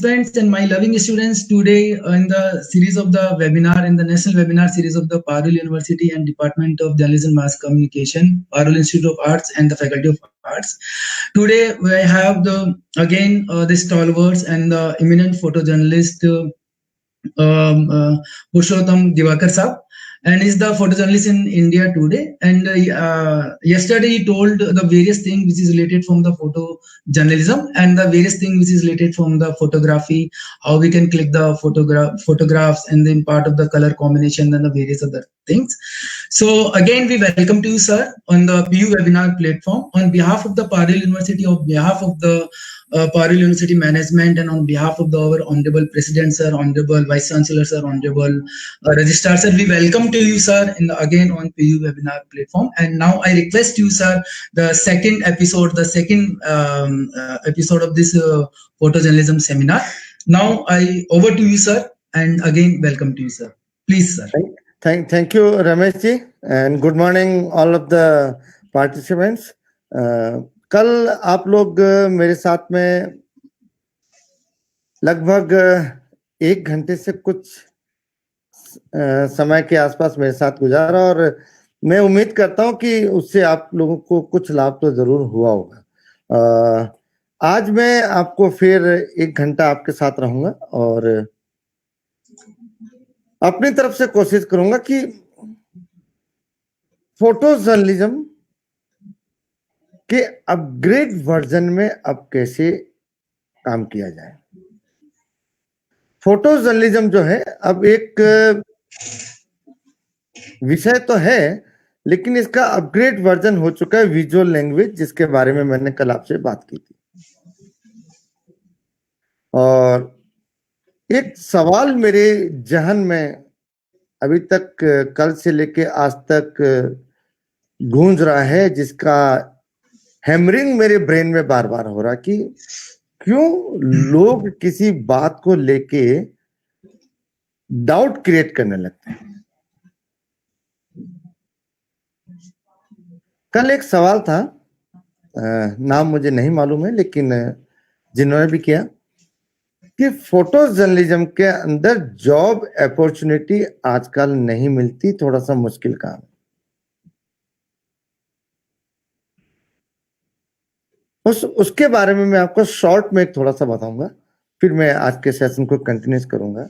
participants and my loving students, today in the series of the webinar, in the national webinar series of the Parul University and Department of Journalism Mass Communication, Parul Institute of Arts and the Faculty of Arts. Today we have the stalwarts and the eminent photojournalist Purushottam Divakar Saab, and is the photojournalist in India today. And yesterday he told the various things which is related from the photojournalism and the various things which is related from the photography, how we can click the photographs and then part of the color combination and the various other things. So again, we welcome to you, sir, on the PU webinar platform. On behalf of the Parul University, on behalf of the Parul University management, and on behalf of our Honorable President, sir, Honorable Vice Chancellor, sir, Honorable Registrar, sir, we welcome to you, sir, again on PU webinar platform. And now I request you, sir, the second episode of this photojournalism seminar. Now over to you, sir, and again welcome to you, sir. Please, sir. Thank you, Ramesh ji, and good morning all of the participants. कल आप लोग मेरे साथ में लगभग 1 घंटे से कुछ समय के आसपास मेरे साथ गुजारा, और मैं उम्मीद करता हूं कि उससे आप लोगों को कुछ लाभ तो जरूर हुआ होगा। आज मैं आपको फिर 1 घंटा आपके साथ रहूंगा और अपनी तरफ से कोशिश करूंगा कि फोटो जर्नलिज्म के अपग्रेड वर्जन में अब कैसे काम किया जाए। फोटो जर्नलिज्म जो है अब एक विषय तो है, लेकिन इसका अपग्रेड वर्जन हो चुका है विजुअल लैंग्वेज, जिसके बारे में मैंने कल आपसे बात की थी। और एक सवाल मेरे जहन में अभी तक कल से लेके आज तक गूंज रहा है, जिसका हैमरिंग मेरे ब्रेन में बार बार हो रहा कि क्यों लोग किसी बात को लेके डाउट क्रिएट करने लगते हैं। कल एक सवाल था, नाम मुझे नहीं मालूम है, लेकिन जिन्होंने भी किया कि फोटो जर्नलिज्म के अंदर जॉब अपॉर्चुनिटी आजकल नहीं मिलती, थोड़ा सा मुश्किल काम। उसके बारे में मैं आपको शॉर्ट में थोड़ा सा बताऊंगा, फिर मैं आज के सेशन को कंटिन्यू करूंगा।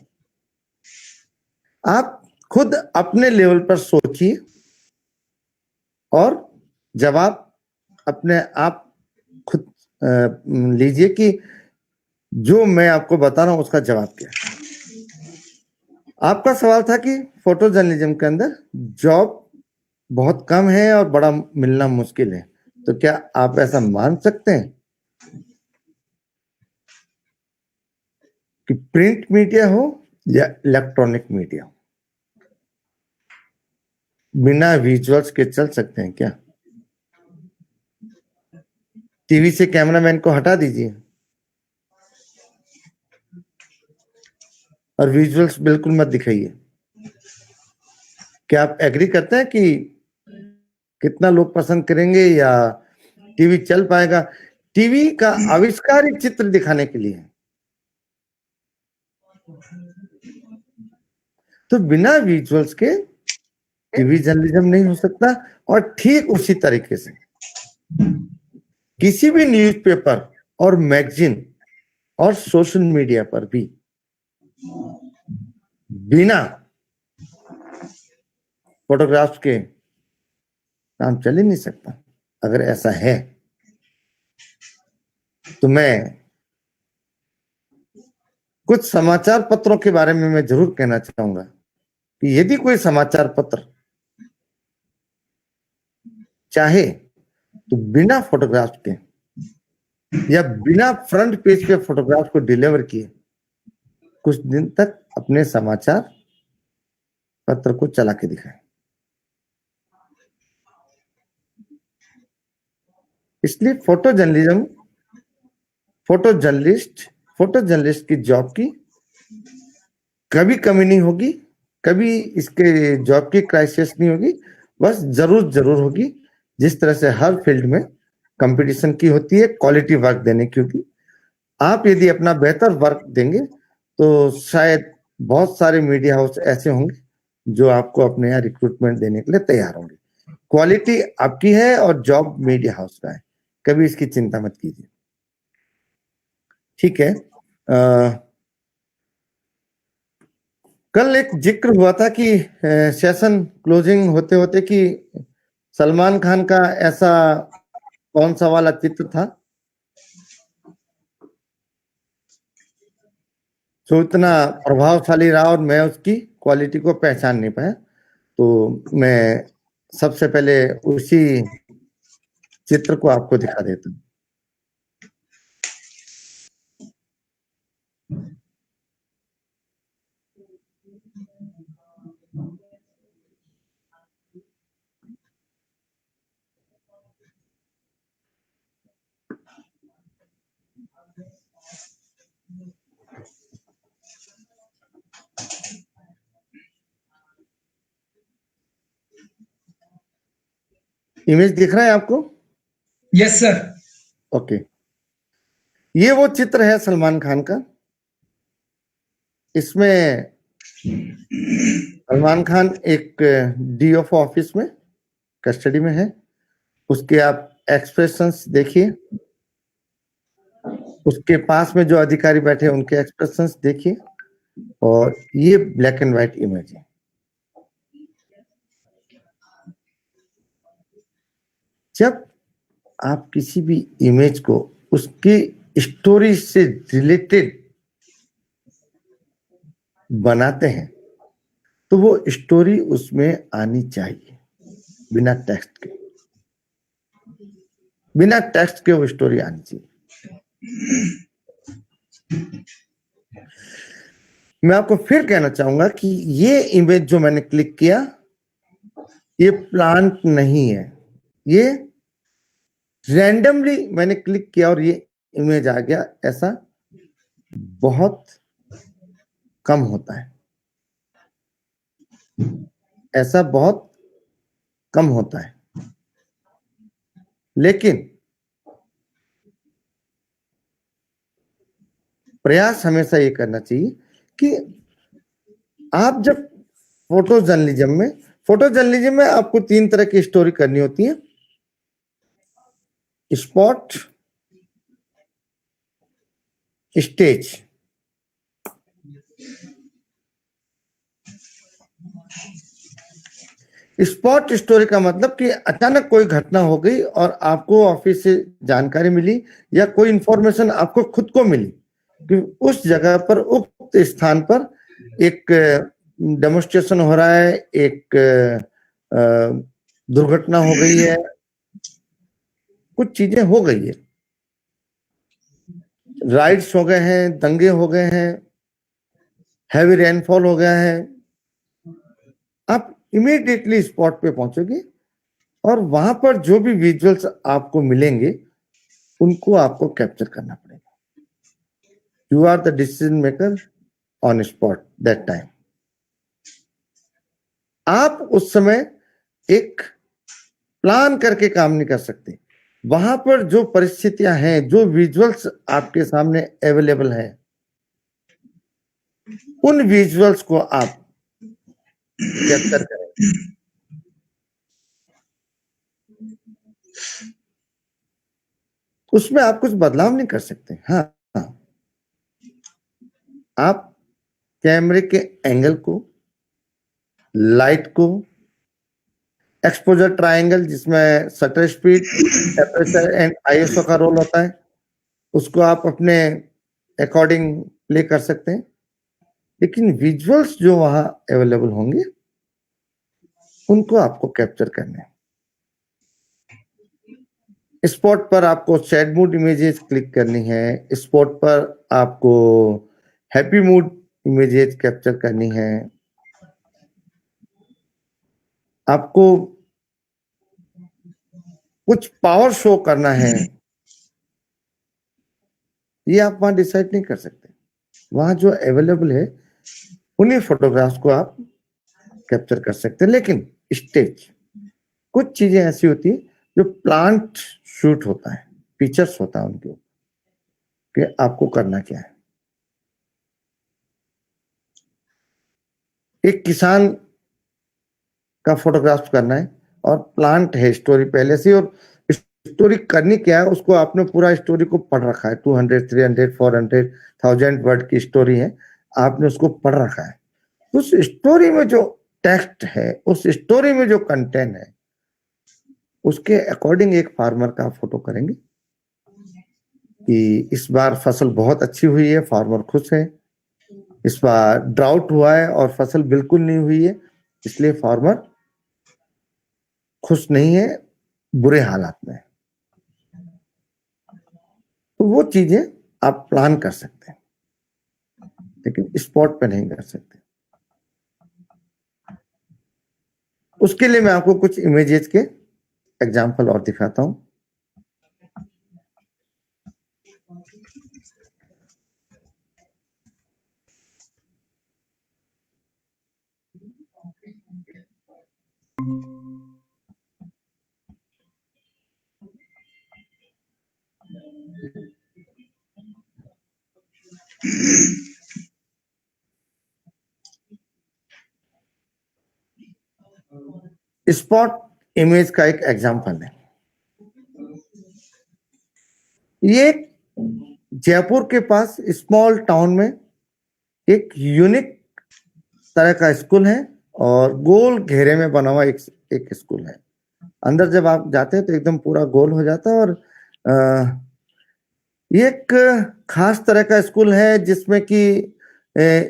आप खुद अपने लेवल पर सोचिए और जवाब अपने आप खुद लीजिए कि जो मैं आपको बता रहा हूं उसका जवाब क्या है। आपका सवाल था कि फोटो जर्नलिज्म के अंदर जॉब बहुत कम है और बड़ा मिलना मुश्किल है, तो क्या आप ऐसा मान सकते हैं कि प्रिंट मीडिया हो या इलेक्ट्रॉनिक मीडिया हो, बिना विजुअल्स के चल सकते हैं क्या? टीवी से कैमरामैन को हटा दीजिए और विजुअल्स बिल्कुल मत दिखाइए। क्या आप एग्री करते हैं कि कितना लोग पसंद करेंगे या टीवी चल पाएगा? टीवी का आविष्कार एक चित्र दिखाने के लिए है, तो बिना विजुअल्स के टीवी जर्नलिज्म नहीं हो सकता। और ठीक उसी तरीके से किसी भी न्यूज़पेपर और मैगजीन और सोशल मीडिया पर भी बिना फोटोग्राफ्स के काम चल ही नहीं सकता। अगर ऐसा है तो मैं कुछ समाचार पत्रों के बारे में मैं जरूर कहना चाहूंगा कि यदि कोई समाचार पत्र चाहे तो बिना फोटोग्राफ के या बिना फ्रंट पेज पे फोटोग्राफ को डिलीवर किए कुछ दिन तक अपने समाचार पत्र को चला के दिखाए। इसलिए फोटो जर्नलिस्ट की जॉब की कभी कमी नहीं होगी, कभी इसके जॉब की क्राइसिस नहीं होगी। बस जरूर होगी, जिस तरह से हर फील्ड में कंपटीशन की होती है, क्वालिटी वर्क देने की होगी। आप यदि अपना बेहतर वर्क देंगे तो शायद बहुत सारे मीडिया हाउस ऐसे होंगे जो आपको अपने यहाँ रिक्रूटमेंट देने के लिए तैयार होंगे। क्वालिटी आपकी है और जॉब मीडिया हाउस का है, कभी इसकी चिंता मत कीजिए। ठीक है। कल एक जिक्र हुआ था कि सेशन क्लोजिंग होते होते कि सलमान खान का ऐसा कौन सा वाला चित्र था जो इतना प्रभावशाली रहा और मैं उसकी क्वालिटी को पहचान नहीं पाया। तो मैं सबसे पहले उसी चित्र को आपको दिखा देता हूँ। इमेज दिख रहा है आपको? Yes sir. ओके, ये वो चित्र है सलमान खान का। इसमें सलमान खान एक डीएफ ऑफिस में कस्टडी में है। उसके आप एक्सप्रेशंस देखिए, उसके पास में जो अधिकारी बैठे हैं उनके एक्सप्रेशंस देखिए, और ये ब्लैक एंड व्हाइट इमेज है। जब आप किसी भी इमेज को उसकी स्टोरी से रिलेटेड बनाते हैं तो वो स्टोरी उसमें आनी चाहिए, बिना टेक्स्ट के। बिना टेक्स्ट के वो स्टोरी आनी चाहिए। मैं आपको फिर कहना चाहूंगा कि ये इमेज जो मैंने क्लिक किया, ये प्लांट नहीं है, ये रैंडमली मैंने क्लिक किया और ये इमेज आ गया। ऐसा बहुत कम होता है, ऐसा बहुत कम होता है। लेकिन प्रयास हमेशा ये करना चाहिए कि आप जब फोटो जर्नलिज्म में आपको 3 तरह की स्टोरी करनी होती है: स्पॉट, स्टेज। स्पॉट स्टोरी का मतलब कि अचानक कोई घटना हो गई और आपको ऑफिस से जानकारी मिली या कोई इंफॉर्मेशन आपको खुद को मिली कि उस जगह पर, उक्त स्थान पर एक डेमोन्स्ट्रेशन हो रहा है, एक दुर्घटना हो गई है, कुछ चीजें हो गई है, राइड्स हो गए हैं, दंगे हो गए हैं, हैवी रेनफॉल हो गया है। आप इमीडिएटली स्पॉट पे पहुंचोगे और वहां पर जो भी विजुअल्स आपको मिलेंगे उनको आपको कैप्चर करना पड़ेगा। You are the decision maker on spot that time. आप उस समय एक प्लान करके काम नहीं कर सकते। वहां पर जो परिस्थितियां हैं, जो विजुअल्स आपके सामने अवेलेबल है, उन विजुअल्स को आप कैप्चर करें। उसमें आप कुछ बदलाव नहीं कर सकते। हाँ, आप कैमरे के एंगल को, लाइट को, एक्सपोजर ट्रायंगल जिसमें shutter speed, aperture and ISO का रोल होता है, उसको आप अपने अकॉर्डिंग प्ले कर सकते हैं। लेकिन विजुअल्स जो वहां अवेलेबल होंगे उनको आपको कैप्चर करने हैं। स्पॉट पर आपको सैड मूड इमेजेस क्लिक करनी है, स्पॉट पर आपको हैप्पी मूड इमेजेस कैप्चर करनी है, आपको कुछ पावर शो करना है। ये आप वहां डिसाइड नहीं कर सकते। वहां जो अवेलेबल है उन्हीं फोटोग्राफ्स को आप कैप्चर कर सकते हैं। लेकिन स्टेज, कुछ चीजें ऐसी होती है जो प्लांट शूट होता है, पिक्चर्स होता है उनके ऊपर, कि आपको करना क्या है। एक किसान का फोटोग्राफ करना है और प्लांट है स्टोरी पहले से, और स्टोरी करनी क्या है उसको आपने पूरा स्टोरी को पढ़ रखा है, 200 300 400 1000 वर्ड की स्टोरी है, आपने उसको पढ़ रखा है। उस स्टोरी में जो टेक्स्ट है, उस स्टोरी में जो कंटेंट है, उसके अकॉर्डिंग एक फार्मर का फोटो करेंगे कि इस बार फसल बहुत अच्छी हुई है, फार्मर खुश है। इस बार ड्राउट हुआ है और फसल बिल्कुल नहीं हुई है, इसलिए फार्मर खुश नहीं है, बुरे हालात में है। तो वो चीजें आप प्लान कर सकते हैं, लेकिन स्पॉट पे नहीं कर सकते। उसके लिए मैं आपको कुछ इमेजेस के एग्जाम्पल और दिखाता हूं। स्पॉट इमेज का एक एग्जाम्पल है, ये जयपुर के पास स्मॉल टाउन में एक यूनिक तरह का स्कूल है और गोल घेरे में बना हुआ एक स्कूल है। अंदर जब आप जाते हैं तो एकदम पूरा गोल हो जाता है, और ये एक खास तरह का स्कूल है जिसमें कि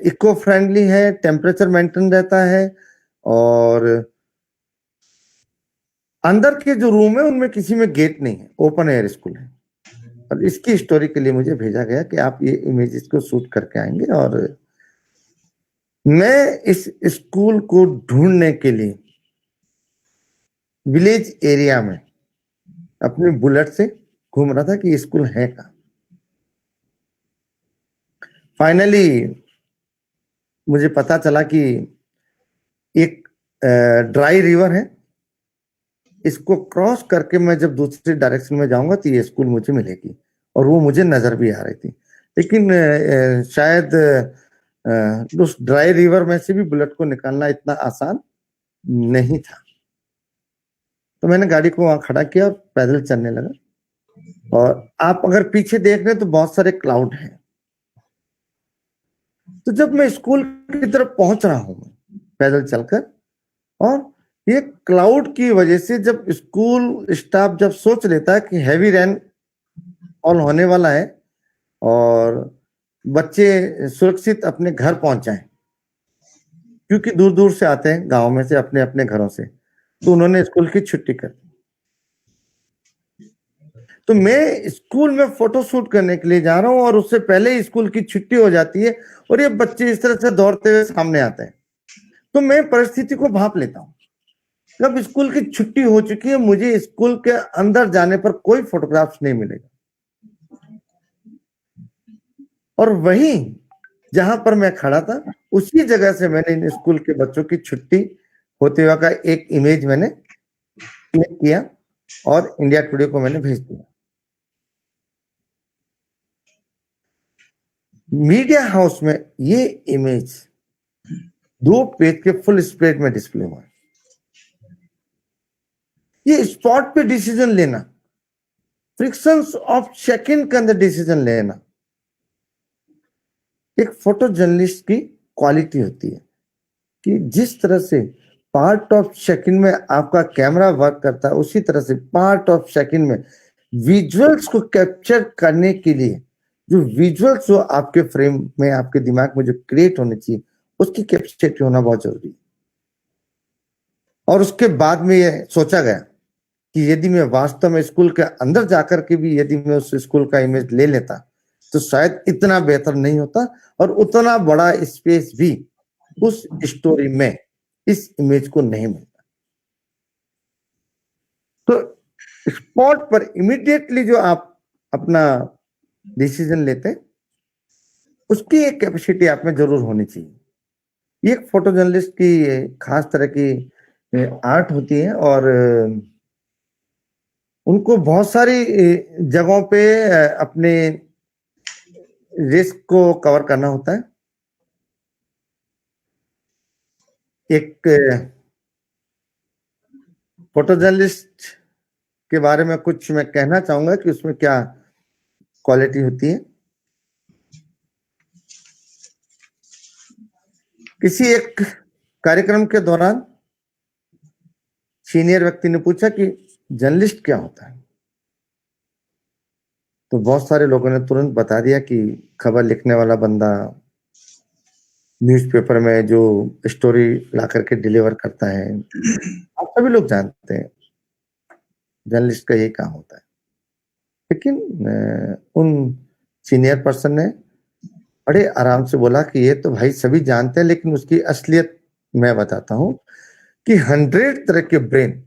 इको फ्रेंडली है, टेम्परेचर मेंटेन रहता है, और अंदर के जो रूम है उनमें किसी में गेट नहीं है, ओपन एयर स्कूल है। और इसकी स्टोरी के लिए मुझे भेजा गया कि आप ये इमेजेस को शूट करके आएंगे, और मैं इस स्कूल को ढूंढने के लिए विलेज एरिया में अपनी बुलेट से घूम रहा था कि स्कूल है कहाँ। फाइनली मुझे पता चला कि एक ड्राई रिवर है, इसको क्रॉस करके मैं जब दूसरी डायरेक्शन में जाऊंगा तो ये स्कूल मुझे मिलेगी, और वो मुझे नजर भी आ रही थी। लेकिन शायद उस ड्राई रिवर में से भी बुलेट को निकालना इतना आसान नहीं था। तो मैंने गाड़ी को वहां खड़ा किया और पैदल चलने लगा। और आप अगर पीछे देख रहे हैं तो बहुत सारे क्लाउड हैं। तो जब मैं स्कूल की तरफ पहुंच रहा हूं पैदल चलकर, और ये क्लाउड की वजह से जब स्कूल स्टाफ जब सोच लेता है कि हैवी रेन ऑल होने वाला है और बच्चे सुरक्षित अपने घर पहुंच जाएं, क्योंकि दूर दूर से आते हैं गांव में से अपने अपने घरों से, तो उन्होंने स्कूल की छुट्टी कर दी। तो मैं स्कूल में फोटो शूट करने के लिए जा रहा हूं और उससे पहले ही स्कूल की छुट्टी हो जाती है और ये बच्चे इस तरह से दौड़ते हुए सामने आते हैं। तो मैं परिस्थिति को भांप लेता हूं। जब स्कूल की छुट्टी हो चुकी है, मुझे स्कूल के अंदर जाने पर कोई फोटोग्राफ्स नहीं मिलेगा, और वहीं जहां पर मैं खड़ा था उसी जगह से मैंने इन स्कूल के बच्चों की छुट्टी होते हुए का एक इमेज मैंने क्लिक किया और इंडिया टुडे को मैंने भेज दिया। मीडिया हाउस में ये इमेज 2 पेज के फुल स्प्रेड में डिस्प्ले हुआ। ये स्पॉट पे डिसीजन लेना, फ्रिक्शंस ऑफ सेकंड के अंदर डिसीजन लेना एक फोटो जर्नलिस्ट की क्वालिटी होती है, कि जिस तरह से पार्ट ऑफ सेकंड में आपका कैमरा वर्क करता है, उसी तरह से पार्ट ऑफ सेकंड में विजुअल्स को कैप्चर करने के लिए जो विजुअल्स जो आपके फ्रेम में, आपके दिमाग में जो क्रिएट होने चाहिए, उसकी कैपेसिटी होना बहुत जरूरी है। और उसके बाद में यह सोचा गया कि यदि मैं वास्तव में स्कूल के अंदर जाकर के भी यदि मैं उस स्कूल का इमेज ले लेता तो शायद इतना बेहतर नहीं होता और उतना बड़ा स्पेस भी उस स्टोरी में इस इमेज को नहीं मिलता। तो स्पॉट पर इमीडिएटली जो आप अपना डिसीजन लेते हैं, उसकी एक कैपेसिटी आप में जरूर होनी चाहिए। ये एक फोटो जर्नलिस्ट की खास तरह की आर्ट होती है, और उनको बहुत सारी जगहों पे अपने रिस्क को कवर करना होता है। एक फोटो जर्नलिस्ट के बारे में कुछ मैं कहना चाहूंगा कि उसमें क्या क्वालिटी होती है। किसी एक कार्यक्रम के दौरान सीनियर व्यक्ति ने पूछा कि जर्नलिस्ट क्या होता है, तो बहुत सारे लोगों ने तुरंत बता दिया कि खबर लिखने वाला बंदा, न्यूज़पेपर में जो स्टोरी ला करके डिलीवर करता है। आप सभी लोग जानते हैं जर्नलिस्ट का यही काम होता है। लेकिन उन सीनियर पर्सन ने बड़े आराम से बोला कि ये तो भाई सभी जानते हैं, लेकिन उसकी असलियत मैं बताता हूं कि 100 तरह के ब्रेन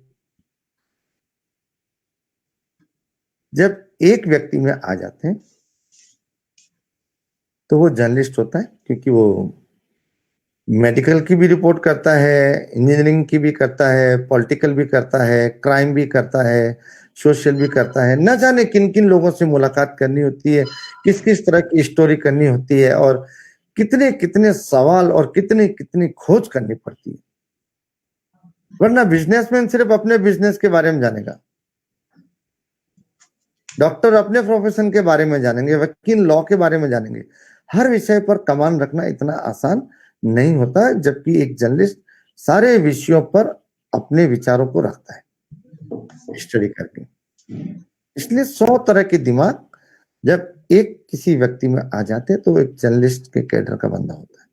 जब एक व्यक्ति में आ जाते हैं तो वो जर्नलिस्ट होता है, क्योंकि वो मेडिकल की भी रिपोर्ट करता है, इंजीनियरिंग की भी करता है, पॉलिटिकल भी करता है, क्राइम भी करता है, सोशल भी करता है। न जाने किन किन लोगों से मुलाकात करनी होती है, किस किस तरह की स्टोरी करनी होती है, और कितने कितने सवाल और कितनी कितनी खोज करनी पड़ती है। वरना बिजनेसमैन सिर्फ अपने बिजनेस के बारे में जानेगा, डॉक्टर अपने प्रोफेशन के बारे में जानेंगे, वकील लॉ के बारे में जानेंगे। हर विषय पर कमान रखना इतना आसान नहीं होता, जबकि एक जर्नलिस्ट सारे विषयों पर अपने विचारों को रखता है स्टडी करके। इसलिए 100 तरह के दिमाग जब एक किसी व्यक्ति में आ जाते हैं तो एक जर्नलिस्ट के कैडर का बंदा होता है।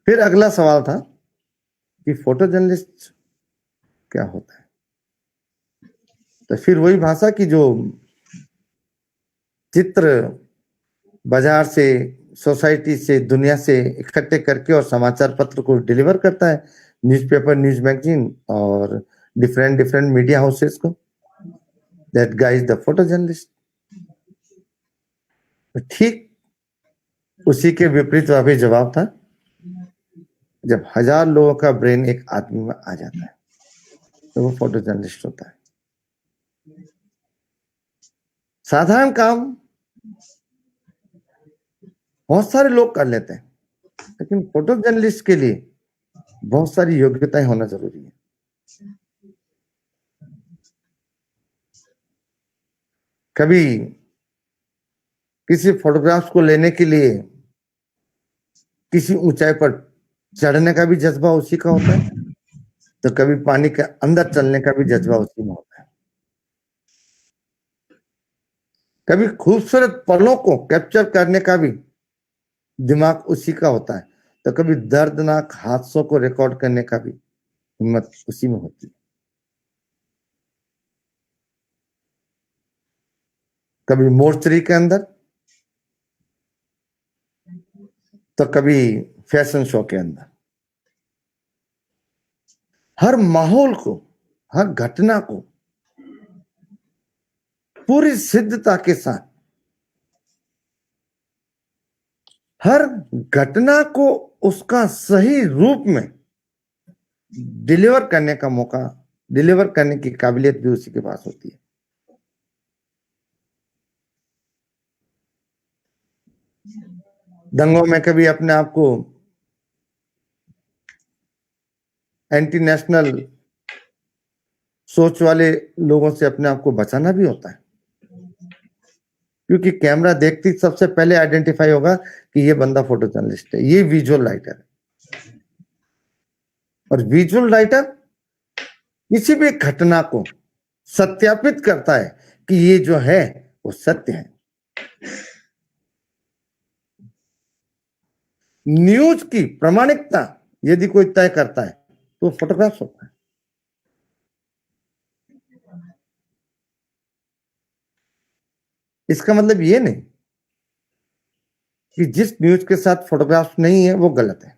फिर अगला सवाल था कि फोटो जर्नलिस्ट क्या होता है। तो फिर वही भाषा की जो चित्र बाजार से, सोसाइटी से, दुनिया से इकट्ठे करके और समाचार पत्र को डिलीवर करता है, न्यूज़पेपर, न्यूज मैगजीन और डिफरेंट डिफरेंट मीडिया हाउसेस को। That guy is the photo journalist. ठीक उसी के विपरीत अभी जवाब था, जब 1000 लोगों का ब्रेन एक आदमी में आ जाता है तो वो फोटो जर्नलिस्ट होता है। साधारण काम बहुत सारे लोग कर लेते हैं, लेकिन फोटो जर्नलिस्ट के लिए बहुत सारी योग्यताएं होना जरूरी है। कभी किसी फोटोग्राफ्स को लेने के लिए किसी ऊंचाई पर चढ़ने का भी जज्बा उसी का होता है, तो कभी पानी के अंदर चलने का भी जज्बा उसी में होता है। कभी खूबसूरत पलों को कैप्चर करने का भी दिमाग उसी का होता है, तो कभी दर्दनाक हादसों को रिकॉर्ड करने का भी हिम्मत उसी में होती है। कभी मोर्चरी के अंदर, तो कभी फैशन शो के अंदर। हर माहौल को, हर घटना को पूरी सिद्धता के साथ, हर घटना को उसका सही रूप में डिलीवर करने का मौका, डिलीवर करने की काबिलियत भी उसी के पास होती है। दंगों में कभी अपने आप को एंटी नेशनल सोच वाले लोगों से अपने आप को बचाना भी होता है, क्योंकि कैमरा देखते ही सबसे पहले आइडेंटिफाई होगा कि ये बंदा फोटो जर्नलिस्ट है, ये विजुअल राइटर है। और विजुअल राइटर किसी भी घटना को सत्यापित करता है कि ये जो है वो सत्य है। न्यूज की प्रामाणिकता यदि कोई तय करता है तो फोटोग्राफ होता है। इसका मतलब ये नहीं कि जिस न्यूज के साथ फोटोग्राफ नहीं है वो गलत है,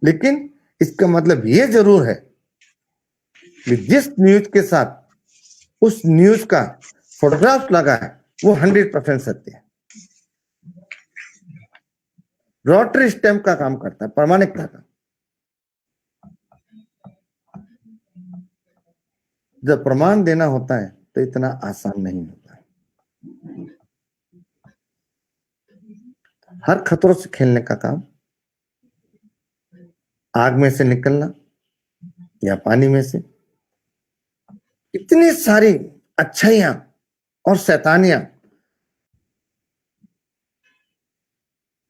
लेकिन इसका मतलब ये जरूर है कि जिस न्यूज के साथ उस न्यूज का फोटोग्राफ लगा है वो 100% सत्य है। रोटरी स्टैम्प का काम करता है, प्रामाणिकता का। जब प्रमाण देना होता है तो इतना आसान नहीं होता है। हर खतरों से खेलने का काम, आग में से निकलना या पानी में से, इतनी सारी अच्छाइयां और शैतानियां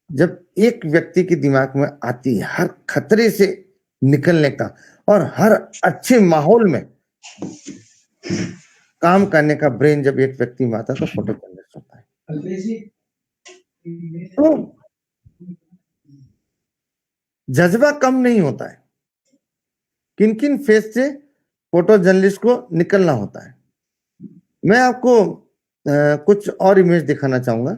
जब एक व्यक्ति के दिमाग में आती है, हर खतरे से निकलने का और हर अच्छे माहौल में काम करने का ब्रेन जब एक व्यक्ति में आता है तो फोटो जनरेट होता है। तो जज्बा कम नहीं होता है, किन किन फेस से फोटो जर्नलिस्ट को निकलना होता है। मैं आपको कुछ और इमेज दिखाना चाहूंगा।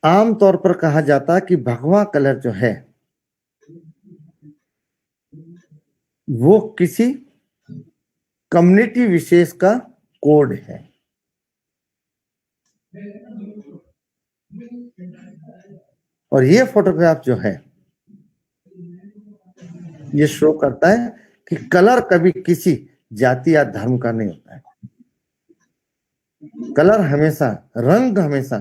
आमतौर पर कहा जाता है कि भगवा कलर जो है वो किसी कम्युनिटी विशेष का कोड है। और ये फोटोग्राफ जो है ये शो करता है कि कलर कभी किसी जाति या धर्म का नहीं होता है। कलर हमेशा, रंग हमेशा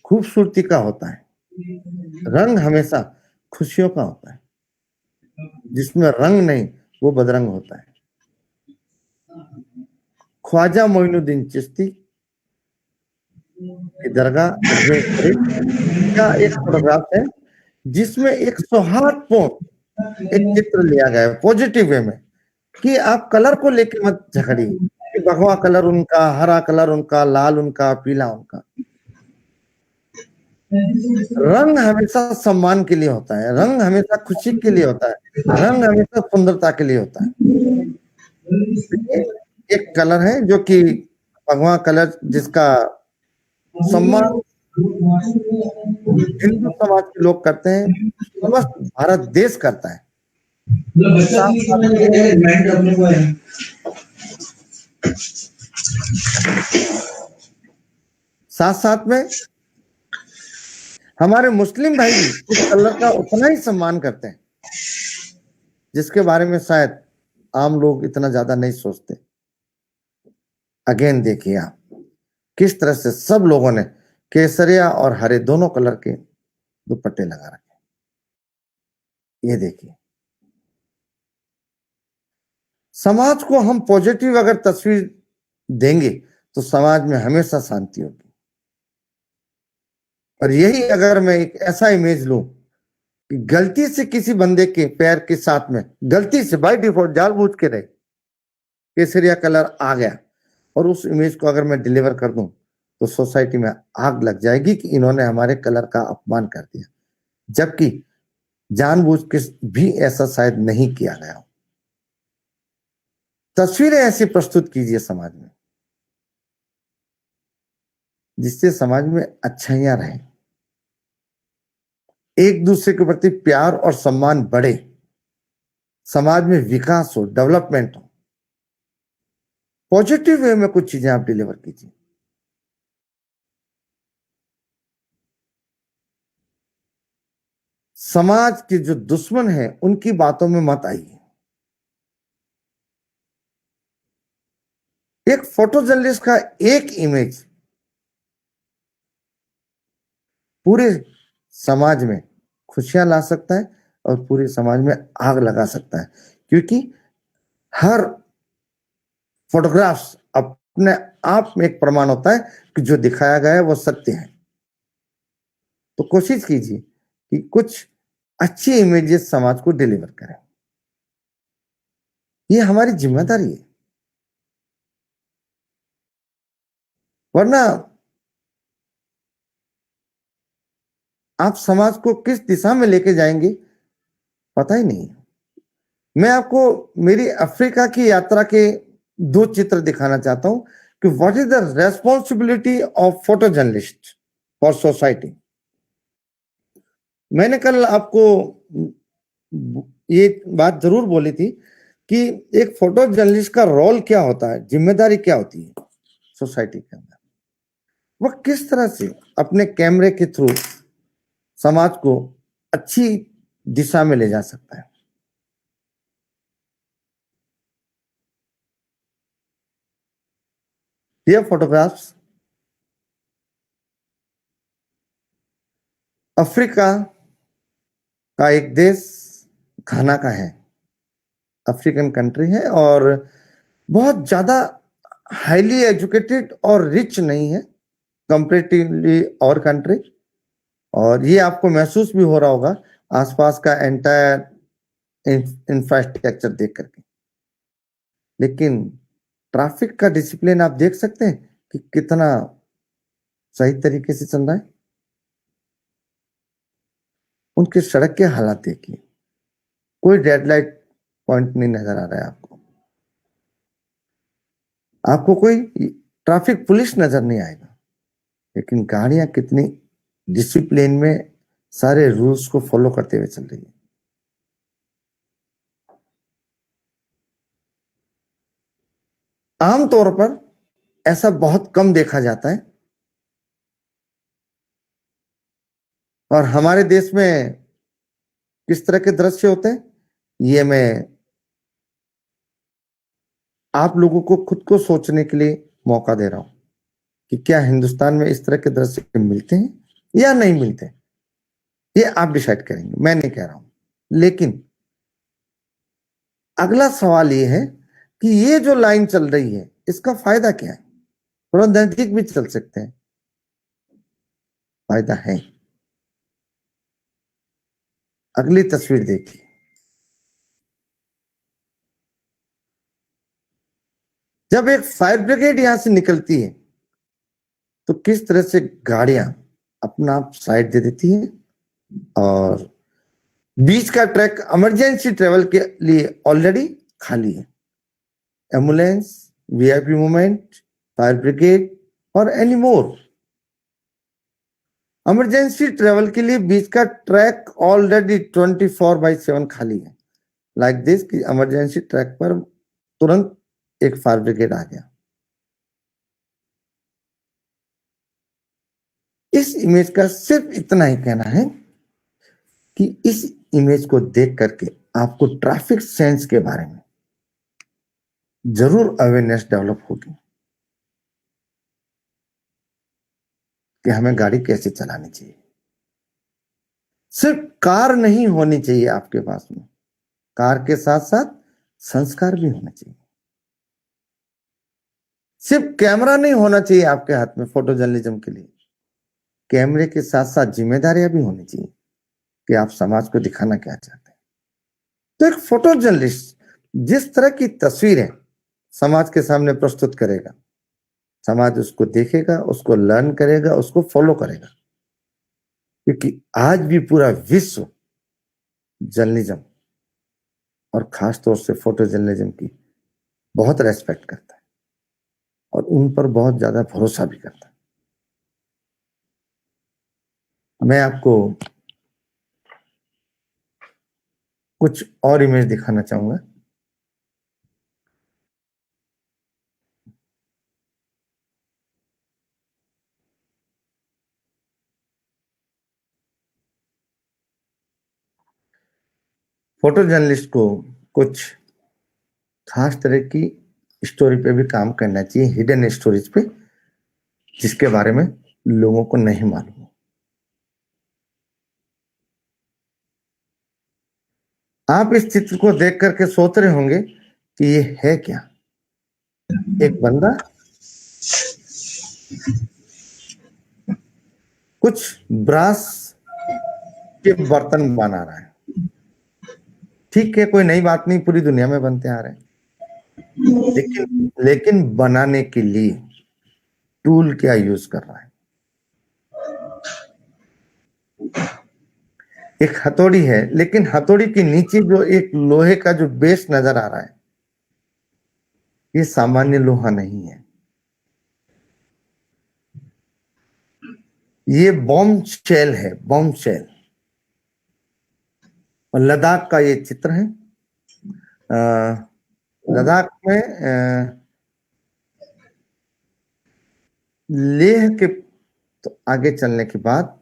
खूबसूरती का होता है, रंग हमेशा खुशियों का होता है। जिसमें रंग नहीं वो बदरंग होता है। ख्वाजा मोइनुद्दीन चिश्ती की दरगाह अजमेर शरीफ का एक फोटोग्राफ है जिसमें एक सौहार्दपूर्ण एक चित्र लिया गया है पॉजिटिव वे में कि आप कलर को लेके मत झगड़िए कि भगवा कलर उनका, हरा कलर उनका, लाल उनका, पीला उनका। रंग हमेशा सम्मान के लिए होता है, रंग हमेशा खुशी के लिए होता है, रंग हमेशा सुंदरता के लिए होता है। एक कलर है जो कि भगवा कलर जिसका सम्मान हिंदू समाज के लोग करते हैं, समस्त भारत देश करता है। साथ साथ में हमारे मुस्लिम भाई भी इस कलर का उतना ही सम्मान करते हैं जिसके बारे में शायद आम लोग इतना ज्यादा नहीं सोचते। अगेन देखिए आप किस तरह से सब लोगों ने केसरिया और हरे दोनों कलर के दुपट्टे लगा रखे। ये देखिए, समाज को हम पॉजिटिव अगर तस्वीर देंगे तो समाज में हमेशा शांति होगी। और यही अगर मैं एक ऐसा इमेज लूं कि गलती से किसी बंदे के पैर के साथ में गलती से बाय डिफॉल्ट जानबूझ के रहे केसरिया कलर आ गया और उस इमेज को अगर मैं डिलीवर कर दूं तो सोसाइटी में आग लग जाएगी कि इन्होंने हमारे कलर का अपमान कर दिया, जबकि जानबूझ के भी ऐसा शायद नहीं किया गया हो। तस्वीरें ऐसी प्रस्तुत कीजिए समाज में जिससे समाज में अच्छाइयां रहें, एक दूसरे के प्रति प्यार और सम्मान बढ़े, समाज में विकास हो, डेवलपमेंट हो। पॉजिटिव वे में कुछ चीजें आप डिलीवर कीजिए। समाज के जो दुश्मन है उनकी बातों में मत आइए। एक फोटो जर्नलिस्ट का एक इमेज पूरे समाज में खुशियां ला सकता है और पूरे समाज में आग लगा सकता है, क्योंकि हर फोटोग्राफ्स अपने आप में एक प्रमाण होता है कि जो दिखाया गया है वो सत्य है। तो कोशिश कीजिए कि कुछ अच्छी इमेजेस समाज को डिलीवर करें, ये हमारी जिम्मेदारी है। वरना आप समाज को किस दिशा में लेके जाएंगे पता ही नहीं। मैं आपको मेरी अफ्रीका की यात्रा के दो चित्र दिखाना चाहता हूं कि what is the responsibility of photo journalist for society. मैंने कल आपको ये बात जरूर बोली थी कि एक फोटो जर्नलिस्ट का रोल क्या होता है, जिम्मेदारी क्या होती है सोसाइटी के अंदर। वह किस तरह से अपने कैमरे के थ्रू समाज को अच्छी दिशा में ले जा सकता है। ये फोटोग्राफ्स अफ्रीका का एक देश घाना का है, अफ्रीकन कंट्री है और बहुत ज्यादा हाईली एजुकेटेड और रिच नहीं है कंपेरेटिवली और कंट्री। और ये आपको महसूस भी हो रहा होगा आसपास का एंटायर इंफ्रास्ट्रक्चर देख करके। लेकिन ट्रैफिक का डिसिप्लिन आप देख सकते हैं कि कितना सही तरीके से चल रहा है। उनके सड़क के हालात देखिए, कोई रेड लाइट पॉइंट नहीं नजर आ रहा है आपको, आपको कोई ट्रैफिक पुलिस नजर नहीं आएगा। लेकिन गाड़ियां कितनी डिसिप्लिन में सारे रूल्स को फॉलो करते हुए चल रही है। आमतौर पर ऐसा बहुत कम देखा जाता है और हमारे देश में किस तरह के दृश्य होते हैं ये मैं आप लोगों को खुद को सोचने के लिए मौका दे रहा हूं कि क्या हिंदुस्तान में इस तरह के दृश्य मिलते हैं या नहीं मिलते। ये आप डिसाइड करेंगे, मैं नहीं कह रहा हूं। लेकिन अगला सवाल ये है कि ये जो लाइन चल रही है इसका फायदा क्या है। थोड़ा नजदीक भी चल सकते हैं, फायदा है। अगली तस्वीर देखिए, जब एक फायर ब्रिगेड यहां से निकलती है तो किस तरह से गाड़ियां अपना आप साइड दे देती है और बीच का ट्रैक इमरजेंसी ट्रेवल के लिए ऑलरेडी खाली है। Ambulance, VIP movement, fire brigade और एनी मोर। इमरजेंसी ट्रेवल के लिए बीच का ट्रैक ऑलरेडी 24/7 खाली है। लाइक दिस कि इमरजेंसी ट्रैक पर तुरंत एक फायर ब्रिगेड आ गया। इस इमेज का सिर्फ इतना ही कहना है कि इस इमेज को देख करके आपको ट्रैफिक सेंस के बारे में जरूर अवेयरनेस डेवलप होगी कि हमें गाड़ी कैसे चलानी चाहिए। सिर्फ कार नहीं होनी चाहिए आपके पास में, कार के साथ साथ संस्कार भी होना चाहिए। सिर्फ कैमरा नहीं होना चाहिए आपके हाथ में फोटो जर्नलिज्म के लिए, कैमरे के साथ साथ जिम्मेदारियां भी होनी चाहिए कि आप समाज को दिखाना क्या चाहते हैं। तो एक फोटो जर्नलिस्ट जिस तरह की तस्वीरें समाज के सामने प्रस्तुत करेगा, समाज उसको देखेगा, उसको लर्न करेगा, उसको फॉलो करेगा। क्योंकि आज भी पूरा विश्व जर्नलिज्म और खासतौर से फोटो जर्नलिज्म की बहुत रेस्पेक्ट करता है और उन पर बहुत ज्यादा भरोसा भी करता है। मैं आपको कुछ और इमेज दिखाना चाहूंगा। फोटो जर्नलिस्ट को कुछ खास तरह की स्टोरी पे भी काम करना चाहिए, हिडन स्टोरीज पे, जिसके बारे में लोगों को नहीं मालूम। आप इस चित्र को देख करके सोच रहे होंगे कि ये है क्या। एक बंदा कुछ ब्रास के बर्तन बना रहा है। ठीक है, कोई नई बात नहीं, पूरी दुनिया में बनते आ रहे हैं। लेकिन बनाने के लिए टूल क्या यूज कर रहा है। एक हथौड़ी है, लेकिन हथौड़ी के नीचे जो एक लोहे का जो बेस नजर आ रहा है, ये सामान्य लोहा नहीं है। ये बॉम्ब शेल है, बॉम्ब शेल। और लद्दाख का ये चित्र है। लद्दाख में लेह के तो आगे चलने के बाद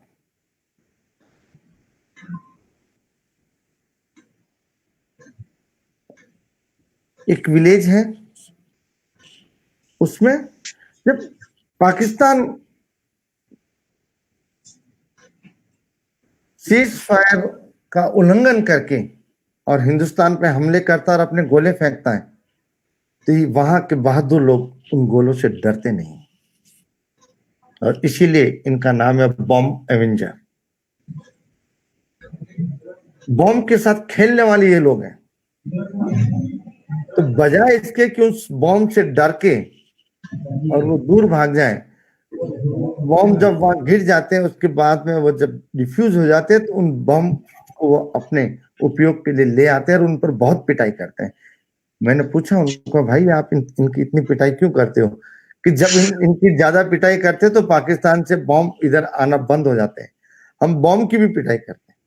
एक विलेज है, उसमें जब पाकिस्तान सीज फायर का उल्लंघन करके और हिंदुस्तान पे हमले करता और अपने गोले फेंकता है, तो वहां के बहादुर लोग उन गोलों से डरते नहीं, और इसीलिए इनका नाम है बॉम्ब एवेंजर। बॉम्ब के साथ खेलने वाले ये लोग हैं। तो बजाय इसके कि उस बॉम्ब से डर के और वो दूर भाग जाए, बॉम्ब जब वहां गिर जाते हैं उसके बाद में वो जब डिफ्यूज हो जाते हैं, तो उन बॉम्ब को वो अपने उपयोग के लिए ले आते हैं और उन पर बहुत पिटाई करते हैं। मैंने पूछा उनको, भाई आप इनकी इतनी पिटाई क्यों करते हो? कि जब इनकी ज्यादा पिटाई करते तो पाकिस्तान से बॉम्ब इधर आना बंद हो जाते हैं, हम बॉम्ब की भी पिटाई करते हैं।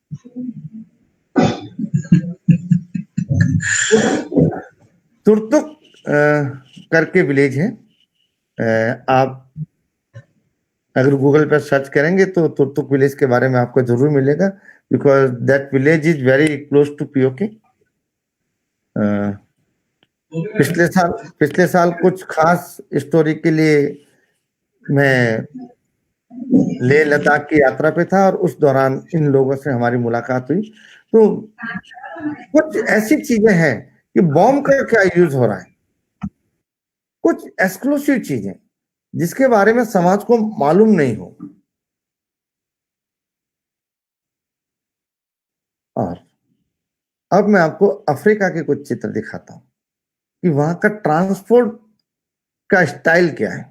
तुर्तुक करके विलेज है, आप अगर गूगल पर सर्च करेंगे तो तुर्तुक विलेज के बारे में आपको जरूर मिलेगा, because that village is very close to PoK. पिछले साल कुछ खास स्टोरी के लिए मैं लेह लद्दाख की यात्रा पे था और उस दौरान इन लोगों से हमारी मुलाकात हुई। तो कुछ ऐसी चीजें हैं कि बॉम्ब का क्या यूज हो रहा है, कुछ एक्सक्लूसिव चीजें जिसके बारे में समाज को मालूम नहीं हो। और अब मैं आपको अफ्रीका के कुछ चित्र दिखाता हूं कि वहां का ट्रांसपोर्ट का स्टाइल क्या है।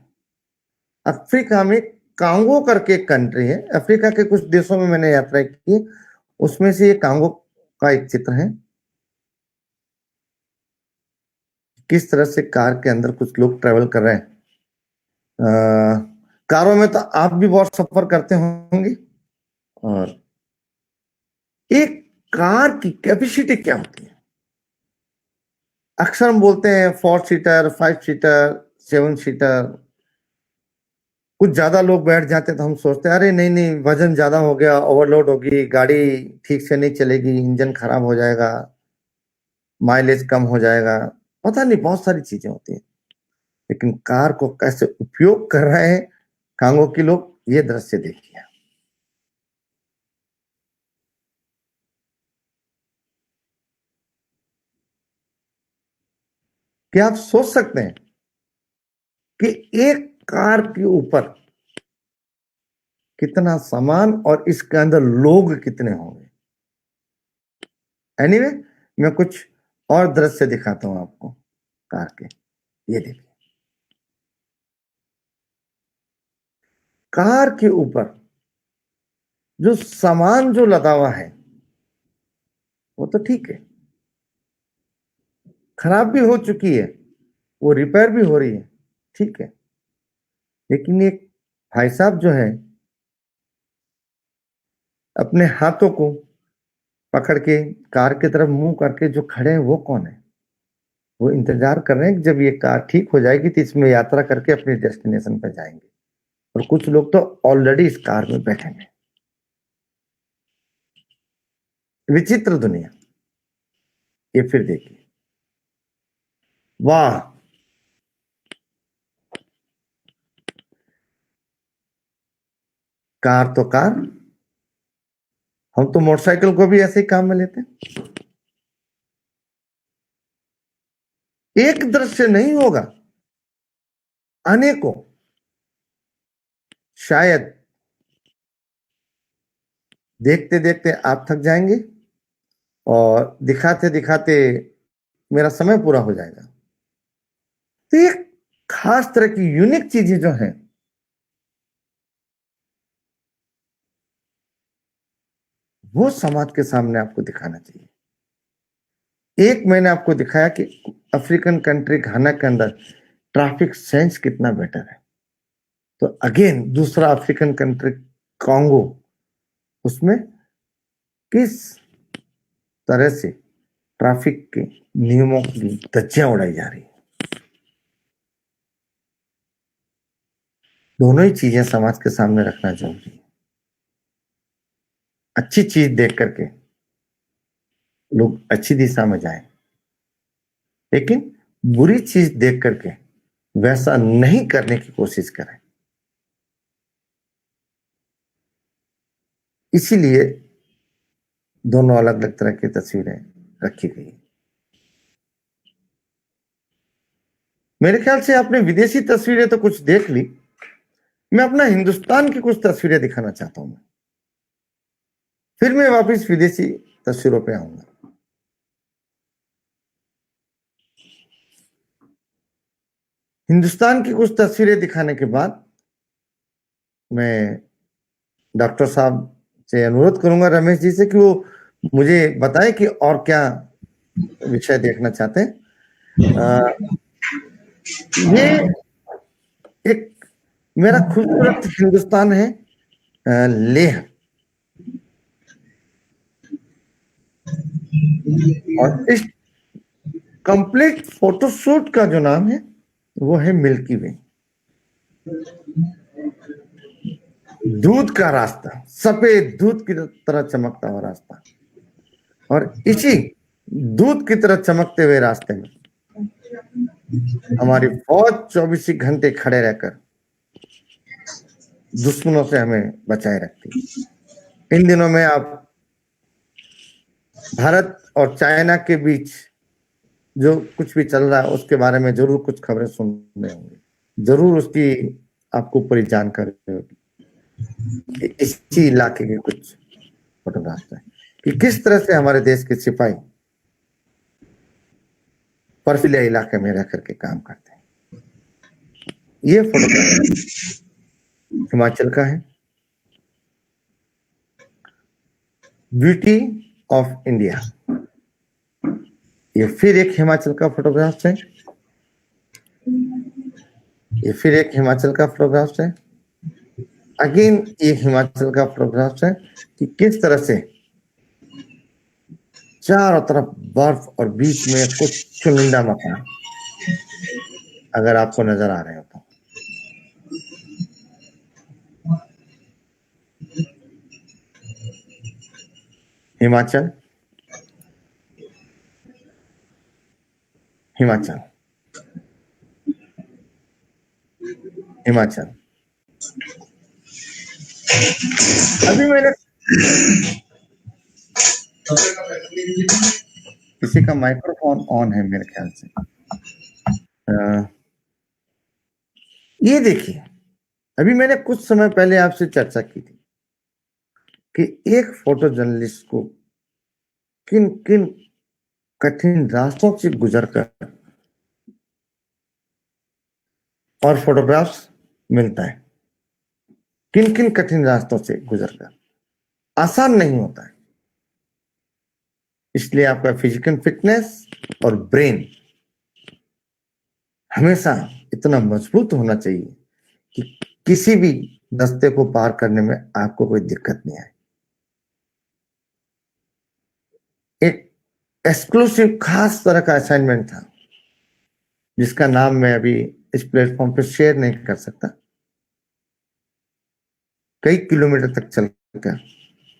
अफ्रीका में कांगो करके एक कंट्री है, अफ्रीका के कुछ देशों में मैंने यात्रा की, उसमें से ये कांगो का एक चित्र है। किस तरह से कार के अंदर कुछ लोग ट्रेवल कर रहे हैं। कारों में तो आप भी बहुत सफर करते होंगे, और एक कार की कैपेसिटी क्या होती है? अक्सर हम बोलते हैं 4 सीटर, 5 सीटर, 7 सीटर। कुछ ज्यादा लोग बैठ जाते तो हम सोचते हैं अरे नहीं नहीं, वजन ज्यादा हो गया, ओवरलोड होगी, गाड़ी ठीक से नहीं चलेगी, इंजन खराब हो जाएगा, माइलेज कम हो जाएगा, पता नहीं बहुत सारी चीजें होती हैं। लेकिन कार को कैसे उपयोग कर रहे हैं कांगो के लोग, ये दृश्य देखिए। क्या आप सोच सकते हैं कि एक कार के ऊपर कितना सामान और इसके अंदर लोग कितने होंगे? एनीवे, मैं कुछ और दृश्य दिखाता हूं आपको कार के। ये देखिए, कार के ऊपर जो सामान जो लदा हुआ है वो तो ठीक है, खराब भी हो चुकी है, वो रिपेयर भी हो रही है, ठीक है। लेकिन एक भाई साहब जो है अपने हाथों को पकड़ के कार की तरफ मुंह करके जो खड़े हैं, वो कौन है? वो इंतजार कर रहे हैं कि जब ये कार ठीक हो जाएगी तो इसमें यात्रा करके अपने डेस्टिनेशन पर जाएंगे। और कुछ लोग तो ऑलरेडी इस कार में बैठे हैं। विचित्र दुनिया। ये फिर देखिए, वाह, कार तो कार, हम तो मोटरसाइकिल को भी ऐसे ही काम में लेते हैं। एक दृश्य नहीं होगा, अनेकों। शायद देखते देखते आप थक जाएंगे और दिखाते दिखाते मेरा समय पूरा हो जाएगा। तो ये खास तरह की यूनिक चीजें जो हैं, वो समाज के सामने आपको दिखाना चाहिए। एक मैंने आपको दिखाया कि अफ्रीकन कंट्री घाना के अंदर ट्रैफिक सेंस कितना बेटर है। तो अगेन दूसरा अफ्रीकन कंट्री कांगो, उसमें किस तरह से ट्रैफिक के नियमों की धज्जियां उड़ाई जा रही है। दोनों ही चीजें समाज के सामने रखना जरूरी है। अच्छी चीज देख करके लोग अच्छी दिशा में जाएं, लेकिन बुरी चीज देख करके वैसा नहीं करने की कोशिश करें। इसीलिए दोनों अलग अलग तरह की तस्वीरें रखी गई। मेरे ख्याल से आपने विदेशी तस्वीरें तो कुछ देख ली, मैं अपना हिंदुस्तान की कुछ तस्वीरें दिखाना चाहता हूं। फिर मैं वापस विदेशी तस्वीरों पे आऊंगा। हिंदुस्तान की कुछ तस्वीरें दिखाने के बाद मैं डॉक्टर साहब से अनुरोध करूंगा, रमेश जी से, कि वो मुझे बताएं कि और क्या विषय देखना चाहते हैं। ये एक मेरा खूबसूरत हिंदुस्तान है, लेह, और इस कंप्लीट फोटोशूट का जो नाम है वो है मिल्की वे। दूध का रास्ता, सफेद दूध की तरह चमकता हुआ रास्ता, और इसी दूध की तरह चमकते हुए रास्ते में हमारी फौज 24 घंटे खड़े रहकर दुश्मनों से हमें बचाए रखती। इन दिनों में आप भारत और चाइना के बीच जो कुछ भी चल रहा है उसके बारे में जरूर कुछ खबरें सुन रहे होंगे, जरूर उसकी आपको पूरी जानकारी होगी। इसी इलाके के कुछ फोटोग्राफ्स हैं कि किस तरह से हमारे देश के सिपाही बर्फीले इलाके में रह करके काम करते हैं। ये फोटोग्राफ हिमाचल का है, ब्यूटी ऑफ इंडिया। ये फिर एक हिमाचल का फोटोग्राफ है, ये फिर एक हिमाचल का फोटोग्राफ है, अगेन ये हिमाचल का फोटोग्राफ है कि किस तरह से चारों तरफ बर्फ और बीच में कुछ चुनिंदा मकान अगर आपको नजर आ रहे हो तो। हिमाचल, हिमाचल, हिमाचल। अभी मैंने किसी का माइक्रोफोन ऑन है मेरे ख्याल से। ये देखिए, अभी मैंने कुछ समय पहले आपसे चर्चा की थी कि एक फोटो जर्नलिस्ट को किन किन कठिन रास्तों से गुजरकर और फोटोग्राफ्स मिलता है। किन किन कठिन रास्तों से गुजरकर, आसान नहीं होता है। इसलिए आपका फिजिकल फिटनेस और ब्रेन हमेशा इतना मजबूत होना चाहिए कि किसी भी रास्ते को पार करने में आपको कोई दिक्कत नहीं आए। एक एक्सक्लूसिव खास तरह का असाइनमेंट था जिसका नाम मैं अभी इस प्लेटफॉर्म पर शेयर नहीं कर सकता। कई किलोमीटर तक चलकर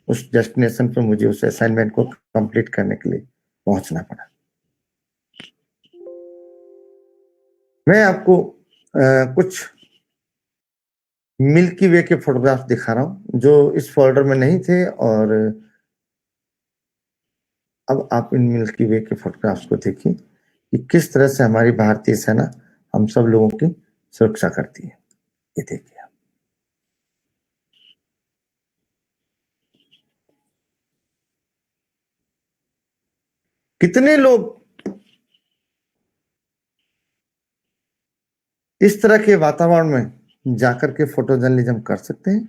उस डेस्टिनेशन पर मुझे उस असाइनमेंट को कंप्लीट करने के लिए पहुंचना पड़ा। मैं आपको कुछ मिल्की वे के फोटोग्राफ दिखा रहा हूं जो इस फोल्डर में नहीं थे, और अब आप इन मिल्की वे के फोटोग्राफ्स को देखिए कि किस तरह से हमारी भारतीय सेना हम सब लोगों की सुरक्षा करती है। ये देखिए, कितने लोग इस तरह के वातावरण में जाकर के फोटो जर्नलिज्म कर सकते हैं,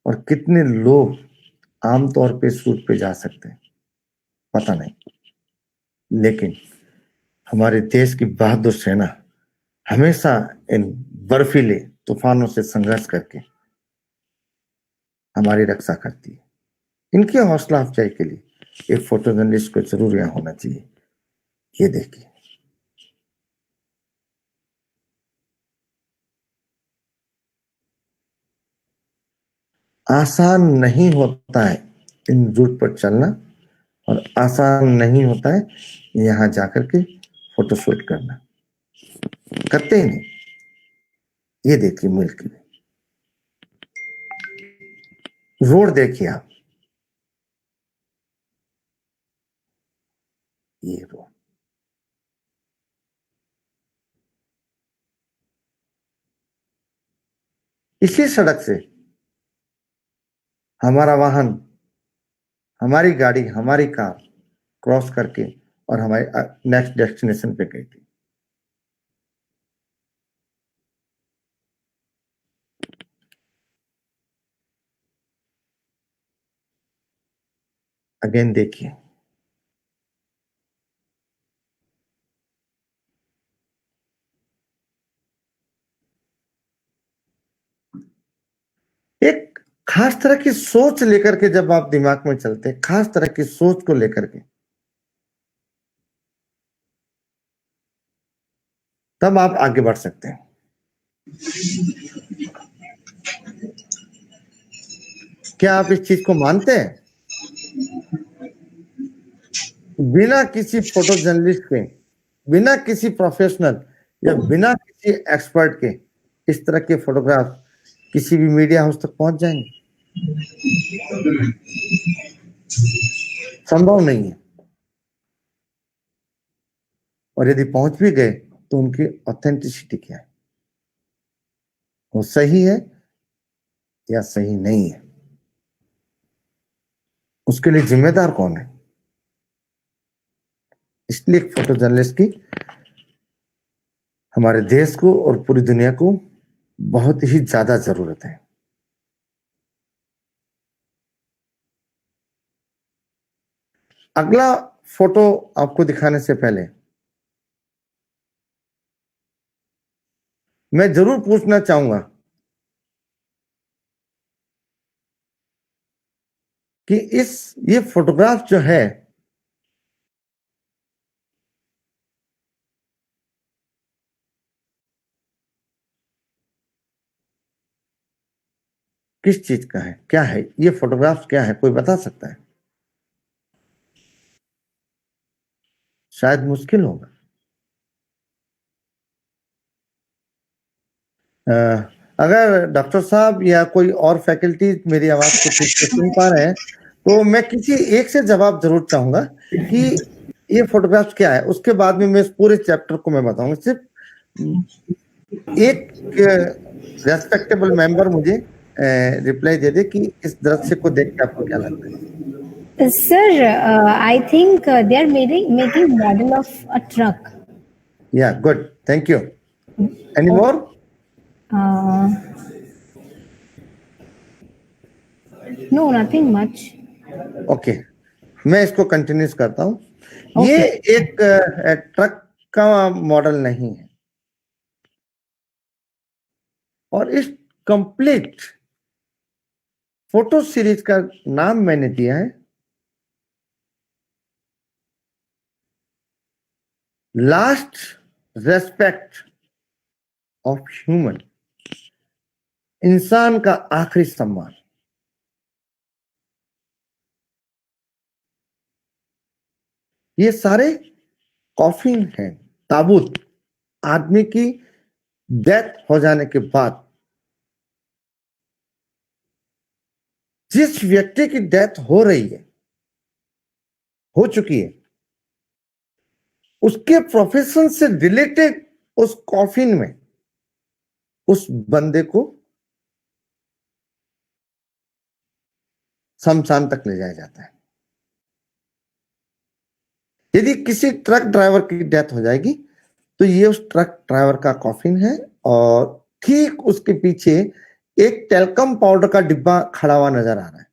और कितने लोग आमतौर पे शूट पे जा सकते हैं पता नहीं। लेकिन हमारे देश की बहादुर सेना हमेशा इन बर्फीले तूफानों से संघर्ष करके हमारी रक्षा करती है। इनकी हौसला अफजाई के लिए एक फोटो जर्नलिस्ट को जरूर यहाँ होना चाहिए। ये देखिए, आसान नहीं होता है इन रूट पर चलना, और आसान नहीं होता है यहाँ जाकर के फोटो शूट करना। करते ही नहीं। ये देखिए मिल्की वे, रोड देखिए आप, ये रोड, इसी सड़क से हमारा वाहन, हमारी गाड़ी, हमारी कार क्रॉस करके और हमारे नेक्स्ट डेस्टिनेशन पे गई थी। अगेन देखिए, एक खास तरह की सोच लेकर के जब आप दिमाग में चलते हैं, खास तरह की सोच को लेकर के, तब आप आगे बढ़ सकते हैं। क्या आप इस चीज को मानते हैं? बिना किसी फोटो जर्नलिस्ट के, बिना किसी प्रोफेशनल या बिना किसी एक्सपर्ट के इस तरह के फोटोग्राफ किसी भी मीडिया हाउस तक पहुंच जाएंगे? संभव नहीं है। और यदि पहुंच भी गए तो उनकी ऑथेंटिसिटी क्या है, वो सही है या सही नहीं है, उसके लिए जिम्मेदार कौन है? इसलिए एक फोटो जर्नलिस्ट की हमारे देश को और पूरी दुनिया को बहुत ही ज्यादा जरूरत है। अगला फोटो आपको दिखाने से पहले मैं जरूर पूछना चाहूंगा कि ये फोटोग्राफ जो है, किस चीज का है, क्या है ये फोटोग्राफ, क्या है, कोई बता सकता है? शायद मुश्किल होगा। अगर डॉक्टर साहब या कोई और फैकल्टी मेरी आवाज को ठीक से सुन पा रहे हैं तो मैं किसी एक से जवाब जरूर चाहूंगा कि ये फोटोग्राफ क्या है। उसके बाद में मैं इस पूरे चैप्टर को मैं बताऊंगा। सिर्फ एक रेस्पेक्टेबल मेंबर मुझे रिप्लाई दे दे कि इस दृश्य को देख के आपको क्या लगता है। Sir, I think they are making model of a truck. Yeah, good. Thank you. Any more? No, nothing much. Okay. मैं इसको कंटिन्यूस करता हूं। Okay. ये एक ट्रक का मॉडल नहीं है, और इस कंप्लीट फोटो सीरीज का नाम मैंने दिया है लास्ट रेस्पेक्ट ऑफ ह्यूमन, इंसान का आखिरी सम्मान। ये सारे कॉफिन हैं, ताबूत। आदमी की डेथ हो जाने के बाद जिस व्यक्ति की डेथ हो रही है, हो चुकी है, उसके प्रोफेशन से रिलेटेड उस कॉफिन में उस बंदे को शमशान तक ले जाया जाता है। यदि किसी ट्रक ड्राइवर की डेथ हो जाएगी तो ये उस ट्रक ड्राइवर का कॉफिन है, और ठीक उसके पीछे एक टेल्कम पाउडर का डिब्बा खड़ा हुआ नजर आ रहा है।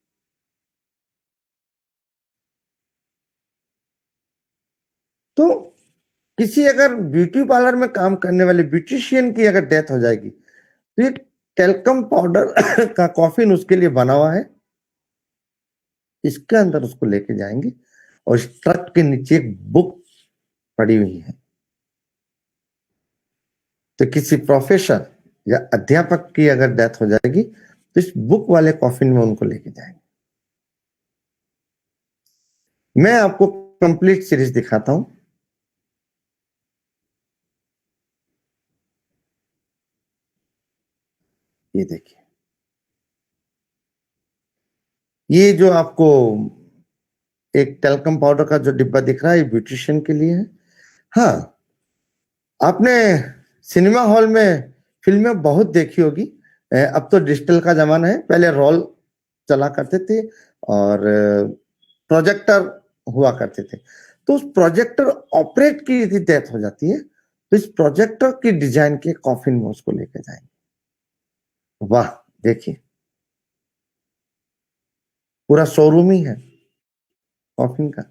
तो किसी अगर ब्यूटी पार्लर में काम करने वाले ब्यूटिशियन की अगर डेथ हो जाएगी तो ये टेल्कम पाउडर का कॉफिन उसके लिए बना हुआ है, इसके अंदर उसको लेके जाएंगे और इस ट्रक के नीचे एक बुक पड़ी हुई है। तो किसी प्रोफेसर या अध्यापक की अगर डेथ हो जाएगी तो इस बुक वाले कॉफिन में उनको लेके जाएंगे। मैं आपको कंप्लीट सीरीज दिखाता हूं। ये देखिए, ये जो आपको एक टेल्कम पाउडर का जो डिब्बा दिख रहा है, ये ब्यूटिशियन के लिए है। हाँ, आपने सिनेमा हॉल में फिल्में बहुत देखी होगी। अब तो डिजिटल का जमाना है, पहले रोल चला करते थे और प्रोजेक्टर हुआ करते थे। तो उस प्रोजेक्टर ऑपरेट की यदि डेथ हो जाती है तो इस प्रोजेक्टर की डिजाइन के कॉफिन में उसको लेके जाएंगे। वाह, देखिए पूरा शोरूम ही है कॉफिन का।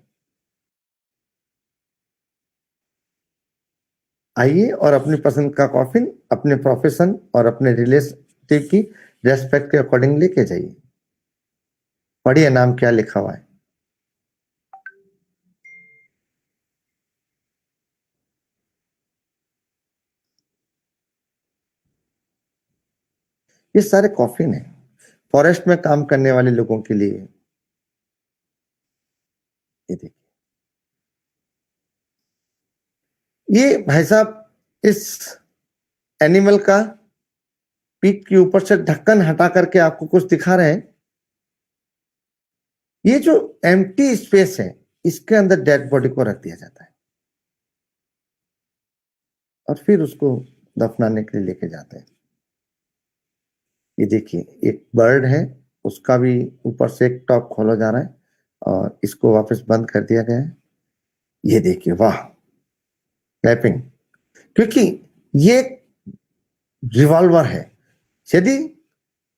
आइए और अपनी पसंद का कॉफिन अपने प्रोफेशन और अपने रिलेटिव की रेस्पेक्ट के अकॉर्डिंग लेके जाइए। पढ़िए नाम क्या लिखा हुआ है। ये सारे कॉफिन है फॉरेस्ट में काम करने वाले लोगों के लिए। ये देखिए, ये भाई साहब इस एनिमल का पीठ के ऊपर से ढक्कन हटा करके आपको कुछ दिखा रहे हैं। ये जो एम्प्टी स्पेस है इसके अंदर डेड बॉडी को रख दिया जाता है और फिर उसको दफनाने के लिए लेके जाते हैं। ये देखिए, एक बर्ड है, उसका भी ऊपर से एक टॉप खोला जा रहा है और इसको वापस बंद कर दिया गया है। ये देखिए, वाह, क्लैपिंग, क्योंकि ये रिवॉल्वर है। यदि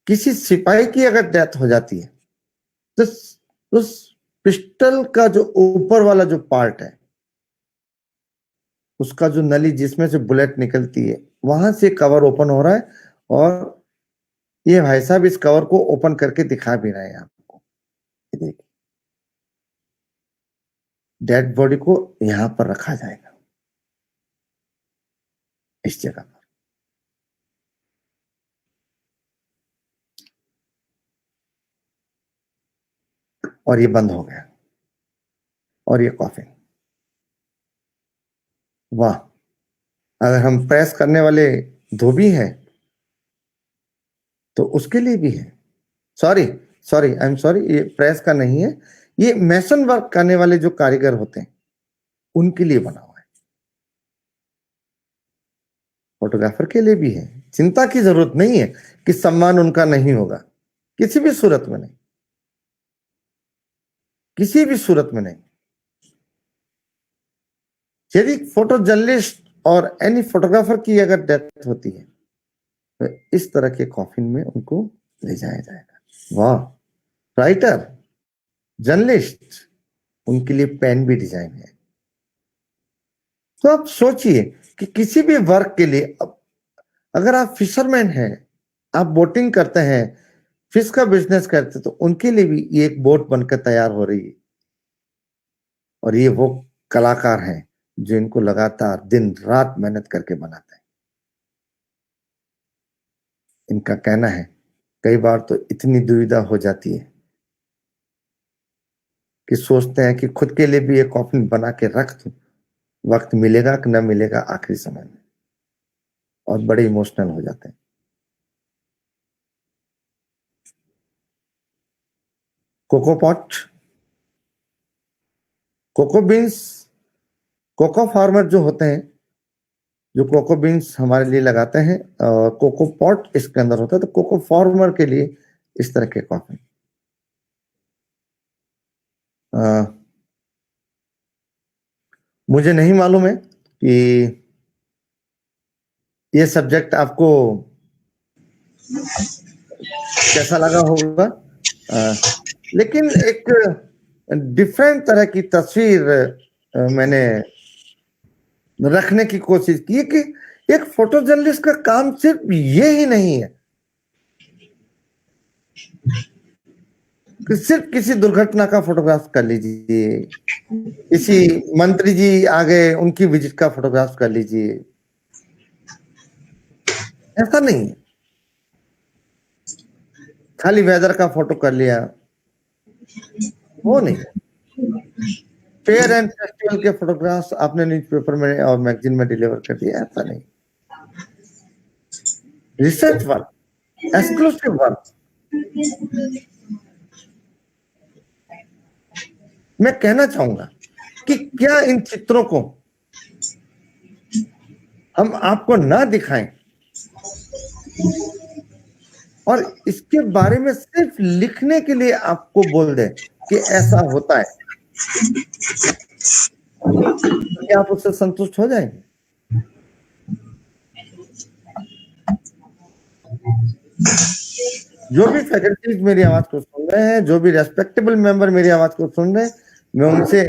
किसी सिपाही की अगर डेथ हो जाती है तो उस पिस्टल का जो ऊपर वाला जो पार्ट है, उसका जो नली जिसमें से बुलेट निकलती है, वहां से कवर ओपन हो रहा है और ये भाई साहब इस कवर को ओपन करके दिखा भी रहे हैं आपको। ये देखिए, डेड बॉडी को यहां पर रखा जाएगा, इस जगह पर। और ये बंद हो गया और ये कॉफिन, वाह। अगर हम प्रेस करने वाले धोबी हैं तो उसके लिए भी है। Sorry sorry, I am sorry, ये प्रेस का नहीं है, ये मैसन वर्क करने वाले जो कारीगर होते हैं उनके लिए बना हुआ है। फोटोग्राफर के लिए भी है। चिंता की जरूरत नहीं है कि सम्मान उनका नहीं होगा, किसी भी सूरत में नहीं, किसी भी सूरत में नहीं। यदि फोटो जर्नलिस्ट और एनी फोटोग्राफर की अगर डेथ होती है तो इस तरह के कॉफिन में उनको ले जाया जाएगा। वाह, राइटर, जर्नलिस्ट, उनके लिए पेन भी डिजाइन है। तो आप सोचिए कि किसी भी वर्क के लिए, अगर आप फिशरमैन हैं, आप बोटिंग करते हैं, फिश का बिजनेस करते हैं, तो उनके लिए भी ये एक बोट बनकर तैयार हो रही है। और ये वो कलाकार हैं जो इनको लगातार दिन रात मेहनत करके बनाते हैं। इनका कहना है कई बार तो इतनी दुविधा हो जाती है कि सोचते हैं कि खुद के लिए भी एक कॉफिन बना के रख दूं, वक्त मिलेगा कि न मिलेगा आखिरी समय में, और बड़े इमोशनल हो जाते हैं। Cocoa pot, cocoa beans, cocoa farmer जो होते हैं, जो कोको बीन्स हमारे लिए लगाते हैं, और कोको पॉट इसके अंदर होता है, तो कोको फार्मर के लिए इस तरह के कॉफी। मुझे नहीं मालूम है कि ये सब्जेक्ट आपको कैसा लगा होगा, लेकिन एक डिफरेंट तरह की तस्वीर मैंने रखने की कोशिश की कि एक फोटो जर्नलिस्ट का काम सिर्फ ये ही नहीं है कि सिर्फ किसी दुर्घटना का फोटोग्राफ कर लीजिए, किसी मंत्री जी आ गए उनकी विजिट का फोटोग्राफ कर लीजिए, ऐसा नहीं है। खाली वेदर का फोटो कर लिया, वो नहीं। फेयर एंड फेस्टिवल के फोटोग्राफ्स आपने न्यूज़पेपर में और मैगजीन में डिलीवर कर दिया, ऐसा नहीं। Research work, exclusive work. मैं कहना चाहूंगा कि क्या इन चित्रों को हम आपको ना दिखाएं और इसके बारे में सिर्फ लिखने के लिए आपको बोल दें कि ऐसा होता है, क्या आप उससे संतुष्ट हो जाएंगे? जो भी फैकल्टीज मेरी आवाज को सुन रहे हैं, जो भी रेस्पेक्टेबल मेंबर मेरी आवाज को सुन रहे हैं, मैं उनसे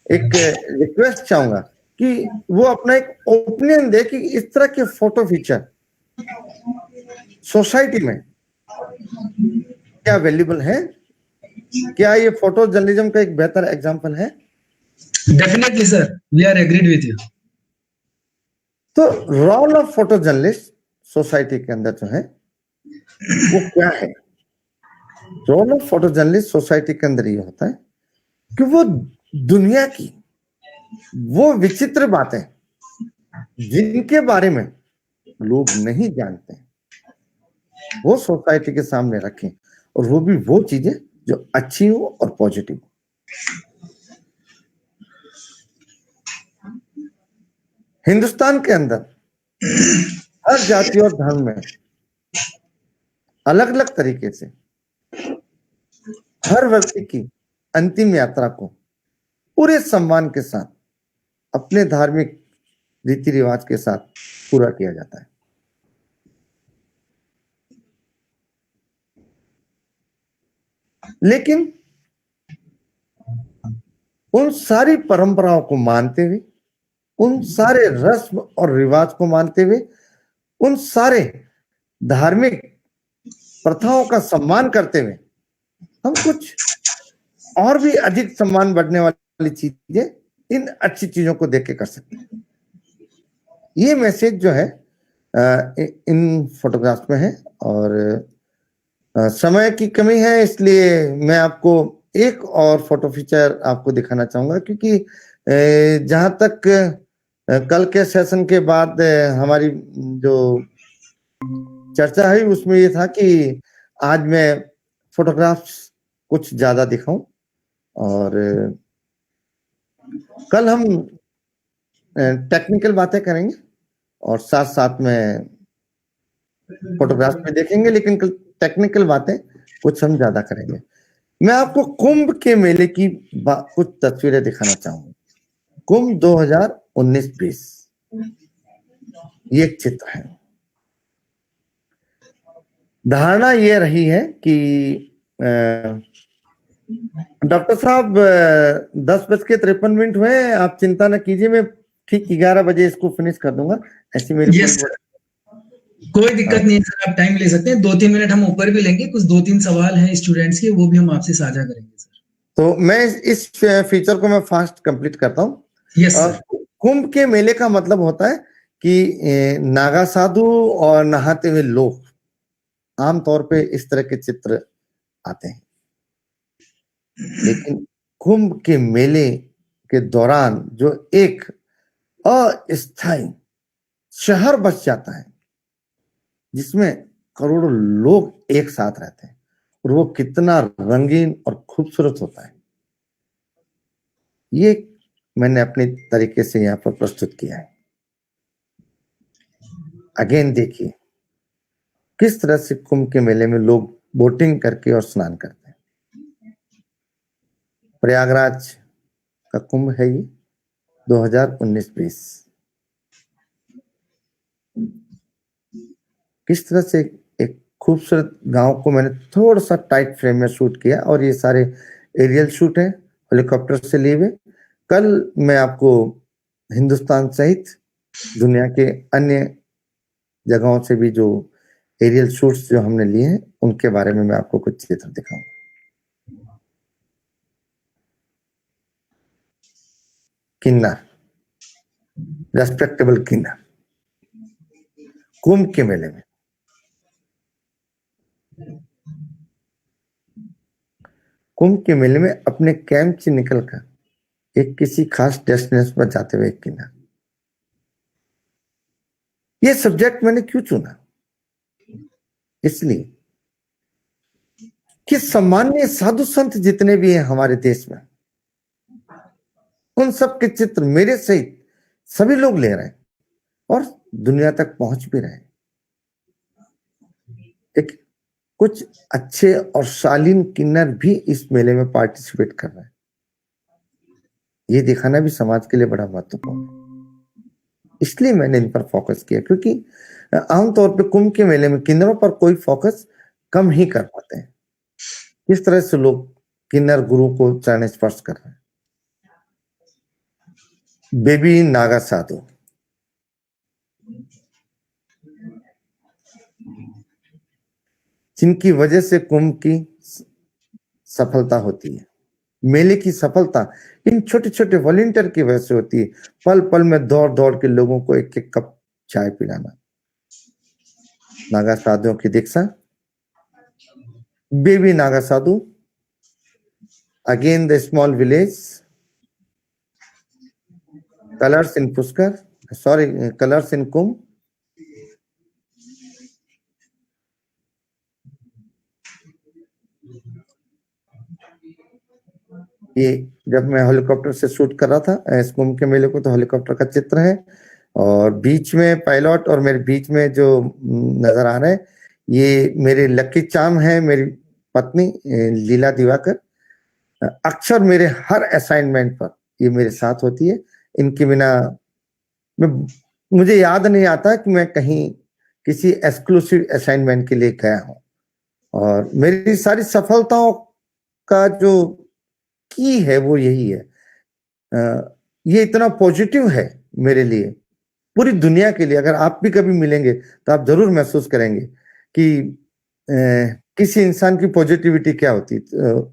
एक रिक्वेस्ट चाहूंगा कि वो अपना एक ओपिनियन दे कि इस तरह के फोटो फीचर सोसाइटी में क्या वैल्यूबल है, क्या ये फोटो जर्नलिज्म का एक बेहतर एग्जांपल है? Definitely sir, we are agreed with you. तो role of photo journalist society के अंदर जो है वो क्या है? Role of photo journalist society के अंदर ये होता है कि वो दुनिया की वो विचित्र बातें जिनके बारे में लोग नहीं जानते वो सोसाइटी के सामने रखें, और वो भी वो चीजें जो अच्छी हो और पॉजिटिव हो। हिंदुस्तान के अंदर हर जाति और धर्म में अलग अलग तरीके से हर व्यक्ति की अंतिम यात्रा को पूरे सम्मान के साथ अपने धार्मिक रीति रिवाज के साथ पूरा किया जाता है। लेकिन उन सारी परंपराओं को मानते हुए, उन सारे रस्म और रिवाज को मानते हुए, उन सारे धार्मिक प्रथाओं का सम्मान करते हुए हम कुछ और भी अधिक सम्मान बढ़ने वाली चीजें इन अच्छी चीजों को देख के कर सकते हैं। ये मैसेज जो है इन फोटोग्राफ्स में है, और समय की कमी है इसलिए मैं आपको एक और फोटो फीचर आपको दिखाना चाहूंगा, क्योंकि जहां तक कल के सेशन के बाद हमारी जो चर्चा हुई उसमें ये था कि आज मैं फोटोग्राफ्स कुछ ज्यादा दिखाऊं, और कल हम टेक्निकल बातें करेंगे और साथ साथ में फोटोग्राफ्स में देखेंगे, लेकिन कल टेक्निकल बातें कुछ हम ज्यादा करेंगे। मैं आपको कुंभ के मेले की कुछ तस्वीरें दिखाना चाहूंगा। कुंभ 2019-20 ये एक चित्र है। धारणा ये रही है कि डॉक्टर साहब 10:53 हुए, आप चिंता न कीजिए, मैं ठीक 11 बजे इसको फिनिश कर दूंगा। ऐसी मेरी यस सर, कोई दिक्कत नहीं है सर, आप टाइम ले सकते हैं। 2-3 मिनट हम ऊपर भी लेंगे, कुछ 2-3 सवाल हैं स्टूडेंट्स के, वो भी हम आपसे साझा करेंगे सर। तो मैं इस फीचर को मैं फास्ट कंप्लीट करता हूँ। Yes sir. कुंभ के मेले का मतलब होता है कि नागा साधु और नहाते हुए लोग, आमतौर पे इस तरह के चित्र आते हैं, लेकिन कुंभ के मेले के दौरान जो एक अस्थायी शहर बस जाता है जिसमें करोड़ों लोग एक साथ रहते हैं, और वो कितना रंगीन और खूबसूरत होता है, ये मैंने अपने तरीके से यहाँ पर प्रस्तुत किया है। अगेन देखिए किस तरह से कुंभ के मेले में लोग बोटिंग करके और स्नान करते हैं। प्रयागराज का कुंभ है ये 2019-20। किस तरह से एक खूबसूरत गांव को मैंने थोड़ा सा टाइट फ्रेम में शूट किया, और ये सारे एरियल शूट है हेलीकॉप्टर से लिए हुए। कल मैं आपको हिंदुस्तान सहित दुनिया के अन्य जगहों से भी जो एरियल शूट्स जो हमने लिए हैं उनके बारे में मैं आपको कुछ चित्र दिखाऊंगा। किन्नर, रेस्पेक्टेबल किन्नर, कुंभ के मेले में अपने कैंप से निकलकर एक किसी खास डेस्टिनेशन पर जाते हुए एक किन्नर। ये सब्जेक्ट मैंने क्यों चुना? इसलिए कि सामान्य साधु संत जितने भी हैं हमारे देश में, उन सब के चित्र मेरे सहित सभी लोग ले रहे हैं और दुनिया तक पहुंच भी रहे हैं। एक कुछ अच्छे और शालीन किन्नर भी इस मेले में पार्टिसिपेट कर रहे हैं। ये दिखाना भी समाज के लिए बड़ा महत्वपूर्ण है, इसलिए मैंने इन पर फोकस किया, क्योंकि आमतौर पे कुंभ के मेले में किन्नरों पर कोई फोकस कम ही कर पाते हैं। किस तरह से लोग किन्नर गुरु को चरण स्पर्श कर रहे हैं। बेबी नागा साधु, जिनकी वजह से कुंभ की सफलता होती है, मेले की सफलता इन छोटे छोटे वॉलंटियर की वजह से होती है। पल पल में दौड़ दौड़ के लोगों को एक एक कप चाय पिलाना। नागा साधुओं की दीक्षा, baby Naga sadhu, again the small village, colours in Pushkar, colours in Kumbh. ये जब मैं हेलीकॉप्टर से शूट कर रहा था इस कुंभ के मेले को, तो हेलीकॉप्टर का चित्र है और बीच में पायलट और मेरे बीच में जो नजर आ रहे हैं ये मेरे लकी चार्म है, मेरी पत्नी लीला दिवाकर। अक्सर मेरे हर असाइनमेंट पर ये मेरे साथ होती है। इनके बिना मुझे याद नहीं आता कि मैं कहीं किसी एक्सक्लूसिव असाइनमेंट के लिए गया हूं। और मेरी सारी सफलताओं का जो की है वो यही है। ये इतना पॉजिटिव है मेरे लिए, पूरी दुनिया के लिए। अगर आप भी कभी मिलेंगे तो आप जरूर महसूस करेंगे कि किसी इंसान की पॉजिटिविटी क्या होती है।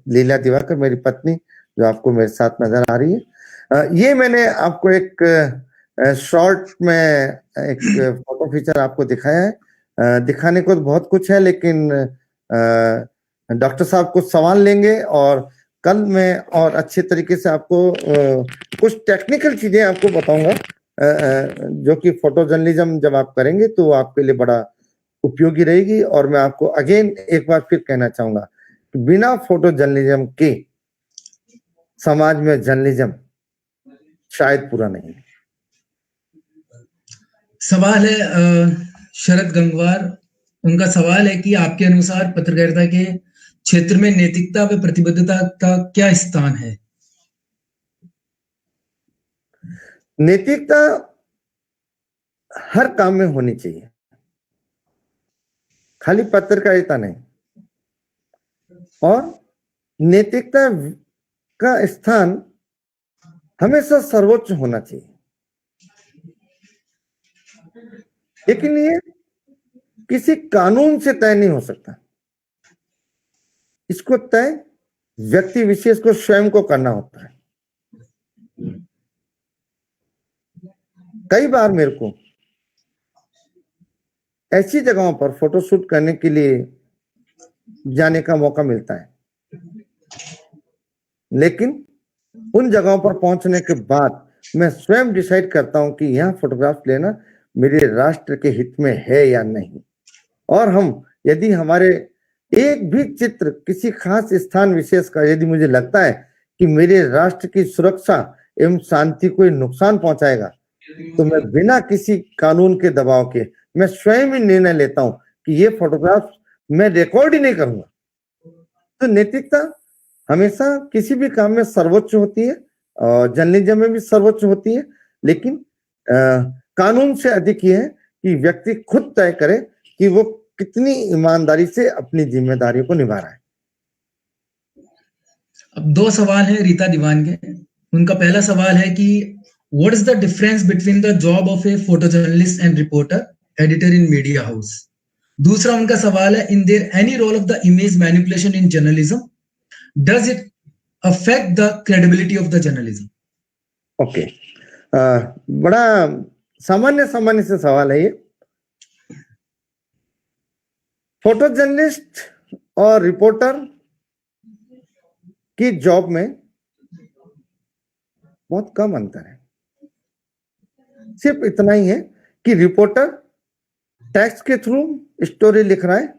लीला दिवाकर मेरी पत्नी जो आपको मेरे साथ नजर आ रही है। ये मैंने आपको एक शॉर्ट में एक फोटो फीचर आपको दिखाया है। दिखाने को तो बहुत कुछ है, लेकिन डॉक्टर साहब कुछ सवाल लेंगे और कल मैं और अच्छे तरीके से आपको कुछ टेक्निकल चीजें आपको बताऊंगा, जो कि फोटो जर्नलिज्म जब आप करेंगे तो आपके लिए बड़ा उपयोगी रहेगी। और मैं आपको अगेन एक बार फिर कहना चाहूंगा कि बिना फोटो जर्नलिज्म के समाज में जर्नलिज्म शायद पूरा नहीं है। सवाल है शरद गंगवार, उनका सवाल है कि आपके अनुसार पत्रकारिता के क्षेत्र में नैतिकता व प्रतिबद्धता का क्या स्थान है? नैतिकता हर काम में होनी चाहिए, खाली पत्रकारिता नहीं। और नैतिकता का स्थान हमेशा सर्वोच्च होना चाहिए, लेकिन ये किसी कानून से तय नहीं हो सकता। इसको तय व्यक्ति विशेष को स्वयं को करना होता है। कई बार मेरे को ऐसी जगहों पर फोटोशूट करने के लिए जाने का मौका मिलता है, लेकिन उन जगहों पर पहुंचने के बाद मैं स्वयं डिसाइड करता हूं कि यहां फोटोग्राफ लेना मेरे राष्ट्र के हित में है या नहीं। और हम यदि हमारे एक भी चित्र किसी खास स्थान विशेष का यदि मुझे लगता है कि मेरे राष्ट्र की सुरक्षा एवं शांति को नुकसान पहुंचाएगा, तो मैं बिना किसी कानून के दबाव के मैं स्वयं ही निर्णय लेता हूं कि ये फोटोग्राफ मैं रिकॉर्ड ही नहीं करूंगा। तो नैतिकता हमेशा किसी भी काम में सर्वोच्च होती है और जर्नलिज्म में भी सर्वोच्च होती है, लेकिन कानून से अधिक ये है कि व्यक्ति खुद तय करे कि वो कितनी ईमानदारी से अपनी जिम्मेदारी को निभा रहा है। अब दो सवाल है रीता दीवान के। उनका पहला सवाल है कि what is the difference between the job of a photo journalist and reporter editor in media house? दूसरा उनका सवाल है, in there any role of the image manipulation in journalism, does it affect the credibility of the journalism? Okay, बड़ा सामान्य से सवाल है ये। फोटो जर्नलिस्ट और रिपोर्टर की जॉब में बहुत कम अंतर है। सिर्फ इतना ही है कि रिपोर्टर टेक्स्ट के थ्रू स्टोरी लिख रहा है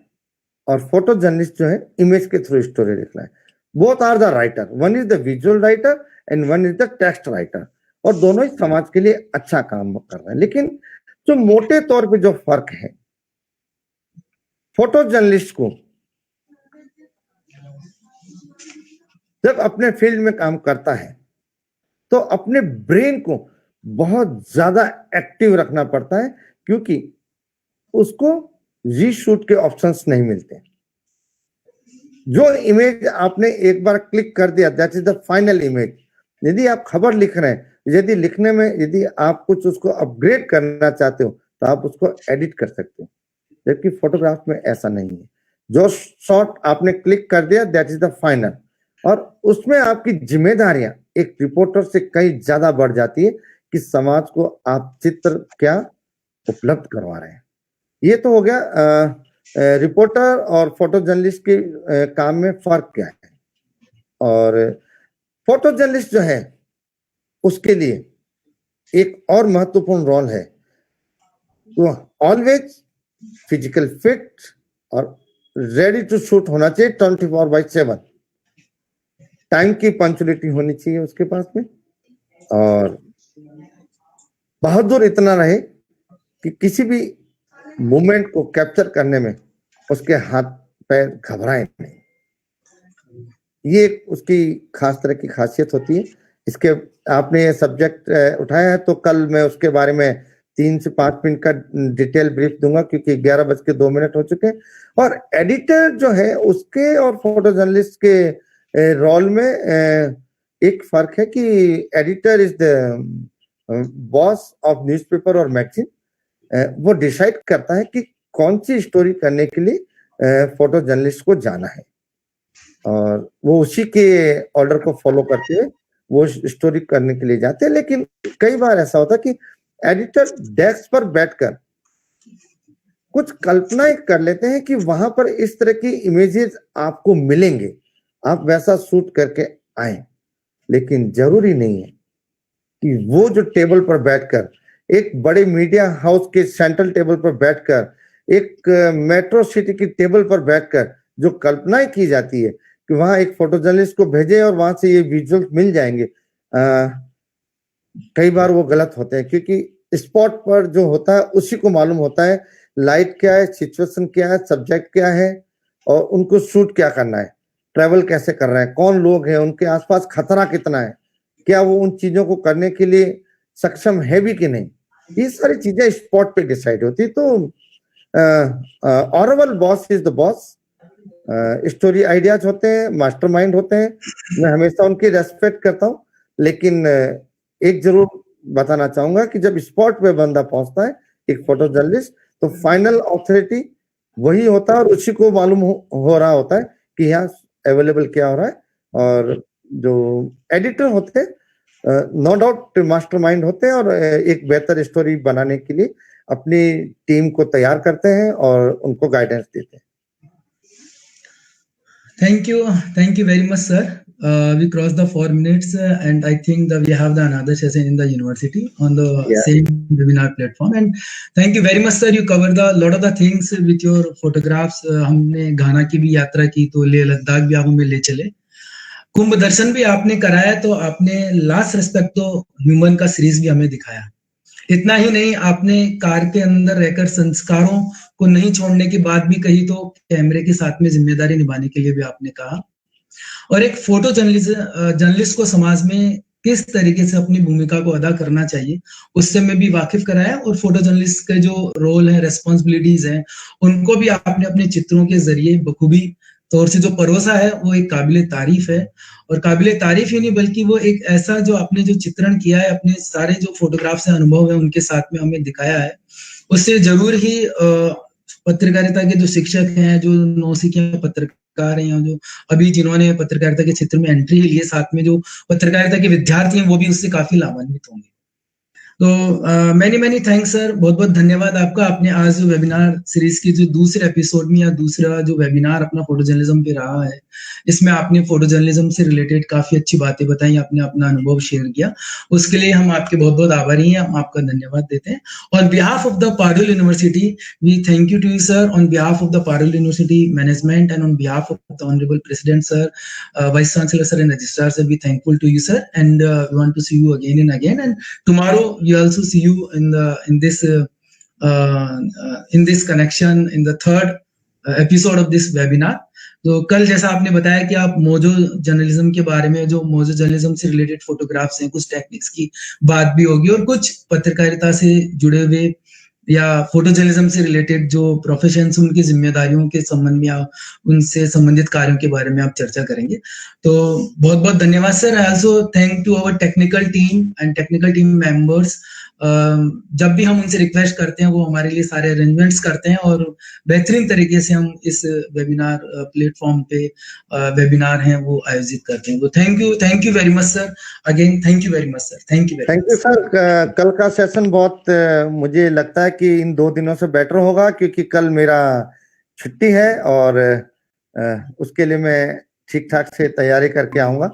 और फोटो जर्नलिस्ट जो है इमेज के थ्रू स्टोरी लिख रहा है। Both are the writer, one is the visual writer and one is the text writer, और दोनों ही समाज के लिए अच्छा काम कर रहे हैं। लेकिन जो मोटे तौर पे जो फर्क है, फोटो जर्नलिस्ट को जब अपने फील्ड में काम करता है तो अपने ब्रेन को बहुत ज्यादा एक्टिव रखना पड़ता है, क्योंकि उसको रीशूट के ऑप्शंस नहीं मिलते। जो इमेज आपने एक बार क्लिक कर दिया, that is the final image. यदि आप खबर लिख रहे हैं, यदि लिखने में यदि आप कुछ उसको अपग्रेड करना चाहते हो तो आप उसको एडिट कर सकते हो, जबकि फोटोग्राफ में ऐसा नहीं है। जो शॉट आपने क्लिक कर दिया, दैट इज द फाइनल, और उसमें आपकी जिम्मेदारियां एक रिपोर्टर से कई ज्यादा बढ़ जाती है कि समाज को आप चित्र क्या उपलब्ध करवा रहे हैं। ये तो हो गया रिपोर्टर और फोटो जर्नलिस्ट के काम में फर्क क्या है। और फोटो जर्नलिस्ट जो है उसके लिए एक और महत्वपूर्ण रोल है, तो ऑलवेज फिजिकल फिट और रेडी टू शूट होना चाहिए 24/7। टाइम की पंक्चुअलिटी होनी चाहिए उसके पास में, और बहादुर इतना रहे कि किसी भी मूवमेंट को कैप्चर करने में उसके हाथ पैर घबराए नहीं। ये उसकी खास तरह की खासियत होती है। इसके आपने ये सब्जेक्ट उठाया है तो कल मैं उसके बारे में 3 से 5 मिनट का डिटेल ब्रीफ दूंगा, क्योंकि 11:02 हो चुके हैं। और एडिटर जो है उसके और फोटो जर्नलिस्ट के रोल में एक फर्क है कि editor is the boss of newspaper और मैगजीन। वो डिसाइड करता है कि कौन सी स्टोरी करने के लिए फोटो जर्नलिस्ट को जाना है, और वो उसी के ऑर्डर को फॉलो करते हुए वो स्टोरी करने के लिए जाते हैं। लेकिन कई बार ऐसा होता है कि एडिटर डेस्क पर बैठकर कुछ कल्पनाएं कर लेते हैं कि वहां पर इस तरह की इमेजेस आपको मिलेंगे, आप वैसा शूट करके आए। लेकिन जरूरी नहीं है कि वो जो टेबल पर बैठकर, एक बड़े मीडिया हाउस के सेंट्रल टेबल पर बैठकर, एक मेट्रो सिटी की टेबल पर बैठकर जो कल्पनाएं की जाती है कि वहां एक फोटो जर्नलिस्ट को भेजे और वहां से ये विजुअल्स मिल जाएंगे, कई बार वो गलत होते हैं। क्योंकि स्पॉट पर जो होता है उसी को मालूम होता है लाइट क्या है, सिचुएशन क्या है, सब्जेक्ट क्या है, और उनको शूट क्या करना है, ट्रैवल कैसे कर रहे हैं, कौन लोग हैं, उनके आसपास खतरा कितना है, क्या वो उन चीजों को करने के लिए सक्षम है भी कि नहीं। ये सारी चीजें स्पॉट पे डिसाइड होती। तो ऑरेबल boss is the boss. Story ideas होते हैं, मास्टरमाइंड होते हैं, मैं हमेशा उनकी रेस्पेक्ट करता हूँ। लेकिन एक जरूर बताना चाहूंगा कि जब स्पॉट पे बंदा पहुंचता है एक फोटो जर्नलिस्ट, तो फाइनल ऑथोरिटी वही होता है और उसी को मालूम हो रहा होता है कि यहाँ अवेलेबल क्या हो रहा है। और जो एडिटर होते हैं नो डाउट मास्टरमाइंड होते हैं और एक बेहतर स्टोरी बनाने के लिए अपनी टीम को तैयार करते हैं और उनको गाइडेंस देते हैं। Thank you very much, sir. We crossed the 4 minutes, and I think that we have the another session in the university on the same webinar platform. And thank you very much, sir. You covered a lot of the things with your photographs. हमने घाना की भी यात्रा की, तो लेह लद्दाख भी आप हमें ले चले, कुंभ दर्शन भी आपने कराया, तो आपने लास्ट रिस्पेक्ट तो ह्यूमन का सीरीज भी हमें दिखाया। इतना ही नहीं, आपने कार के अंदर रहकर संस्कारों को नहीं छोड़ने की बात भी कही, तो कैमरे के साथ में जिम्मेदारी निभाने के लिए भी आपने कहा। और एक फोटो जर्नलिस्ट को समाज में किस तरीके से अपनी भूमिका को अदा करना चाहिए उससे मैं भी वाकिफ कराया। और फोटो जर्नलिस्ट के जो रोल है, रेस्पॉन्सिबिलिटीज हैं, उनको भी आपने अपने चित्रों के जरिए बखूबी तौर से जो परोसा है वो एक काबिले तारीफ है। और काबिले तारीफ ही नहीं बल्कि वो एक ऐसा जो आपने जो चित्रण किया है, अपने सारे जो फोटोग्राफ से अनुभव है उनके साथ में हमें दिखाया है, उससे जरूर ही पत्रकारिता के जो शिक्षक हैं, जो नौसिखिया पत्रकार हैं, जो अभी जिन्होंने पत्रकारिता के क्षेत्र में एंट्री ली है, साथ में जो पत्रकारिता के विद्यार्थी हैं वो भी उससे काफी लाभान्वित होंगे। तो मैनी थैंक्स सर, बहुत बहुत धन्यवाद आपका। आपने आज जो वेबिनार सीरीज की जो दूसरे एपिसोड में या दूसरा जो वेबिनार अपना फोटो जर्नलिज्म पे रहा है, इसमें आपने फोटो जर्नलिज्म से रिलेटेड काफी अच्छी बातें बताई, आपने अपना अनुभव शेयर किया, उसके लिए हम आपके बहुत बहुत आभारी हैं, हम आपका धन्यवाद देते हैं। On behalf of the Parul university we thank you to you sir, on behalf of the Parul university management and on behalf of the honourable president sir, vice chancellor sir and registrar sir, we thankful to you sir, and we want to see you again and again, and tomorrow we also see you in this connection in the third episode of this webinar. तो कल जैसा आपने बताया कि आप mojo journalism के बारे में, जो मोजो जर्नलिज्म से रिलेटेड फोटोग्राफ्स हैं, कुछ टेक्निक्स की बात भी होगी और कुछ पत्रकारिता से जुड़े हुए या फोटो जर्नलिज्म से रिलेटेड जो प्रोफेशंस, उनकी जिम्मेदारियों के संबंध में या उनसे संबंधित कार्यों के बारे में आप चर्चा करेंगे। तो बहुत बहुत धन्यवाद sir. I also thank to our technical team and technical team members. जब भी हम उनसे रिक्वेस्ट करते हैं वो हमारे लिए सारे अरेंजमेंट्स करते हैं और बेहतरीन तरीके से हम इस वेबिनार प्लेटफॉर्म पे वेबिनार हैं वो आयोजित करते हैं। तो thank you very much sir, again thank you very much sir, thank you sir. कल का सेशन बहुत मुझे लगता है कि इन 2 दिनों से बेटर होगा, क्योंकि कल मेरा छुट्टी है और उसके लिए मैं ठीक ठाक से तैयारी करके आऊंगा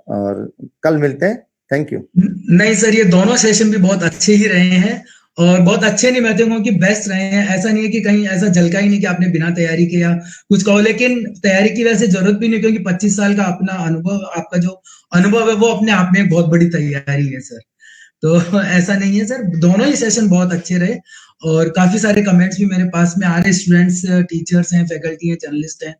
और कल मिलते हैं। Thank you. नहीं सर, ये दोनों सेशन भी बहुत अच्छे ही रहे हैं और बहुत अच्छे नहीं, मैं कहूँगा कि बेस्ट रहे हैं। ऐसा नहीं है कि कहीं ऐसा झलका ही नहीं कि आपने बिना तैयारी के या कुछ कहो, लेकिन तैयारी की वजह से जरूरत भी नहीं, क्योंकि 25 साल का अपना अनुभव, आपका जो अनुभव है वो अपने आप में एक बहुत बड़ी तैयारी है सर। तो ऐसा नहीं है सर, दोनों ही सेशन बहुत अच्छे रहे और काफी सारे कमेंट्स भी मेरे पास में आ रहे, स्टूडेंट्स, टीचर्स हैं, फैकल्टी हैं, जर्नलिस्ट हैं,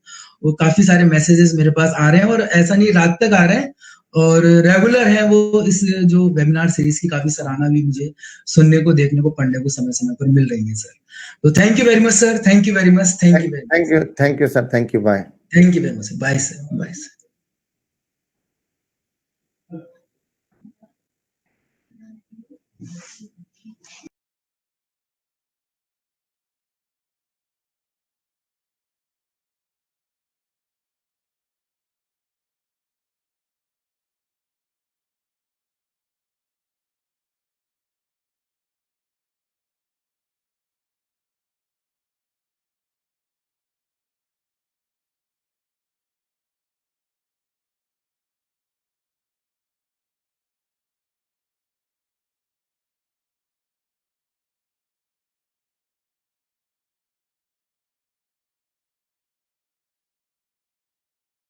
वो काफी सारे मैसेजेस मेरे पास आ रहे हैं और ऐसा नहीं रात तक आ रहे हैं और रेगुलर है वो। इस जो वेबिनार सीरीज की काफी सराहना भी मुझे सुनने को, देखने को, पढ़ने को समय समय पर मिल रही है सर। तो thank you very much sir, thank you very much, thank you sir, thank you, bye. Thank you very much, bye sir, bye sir.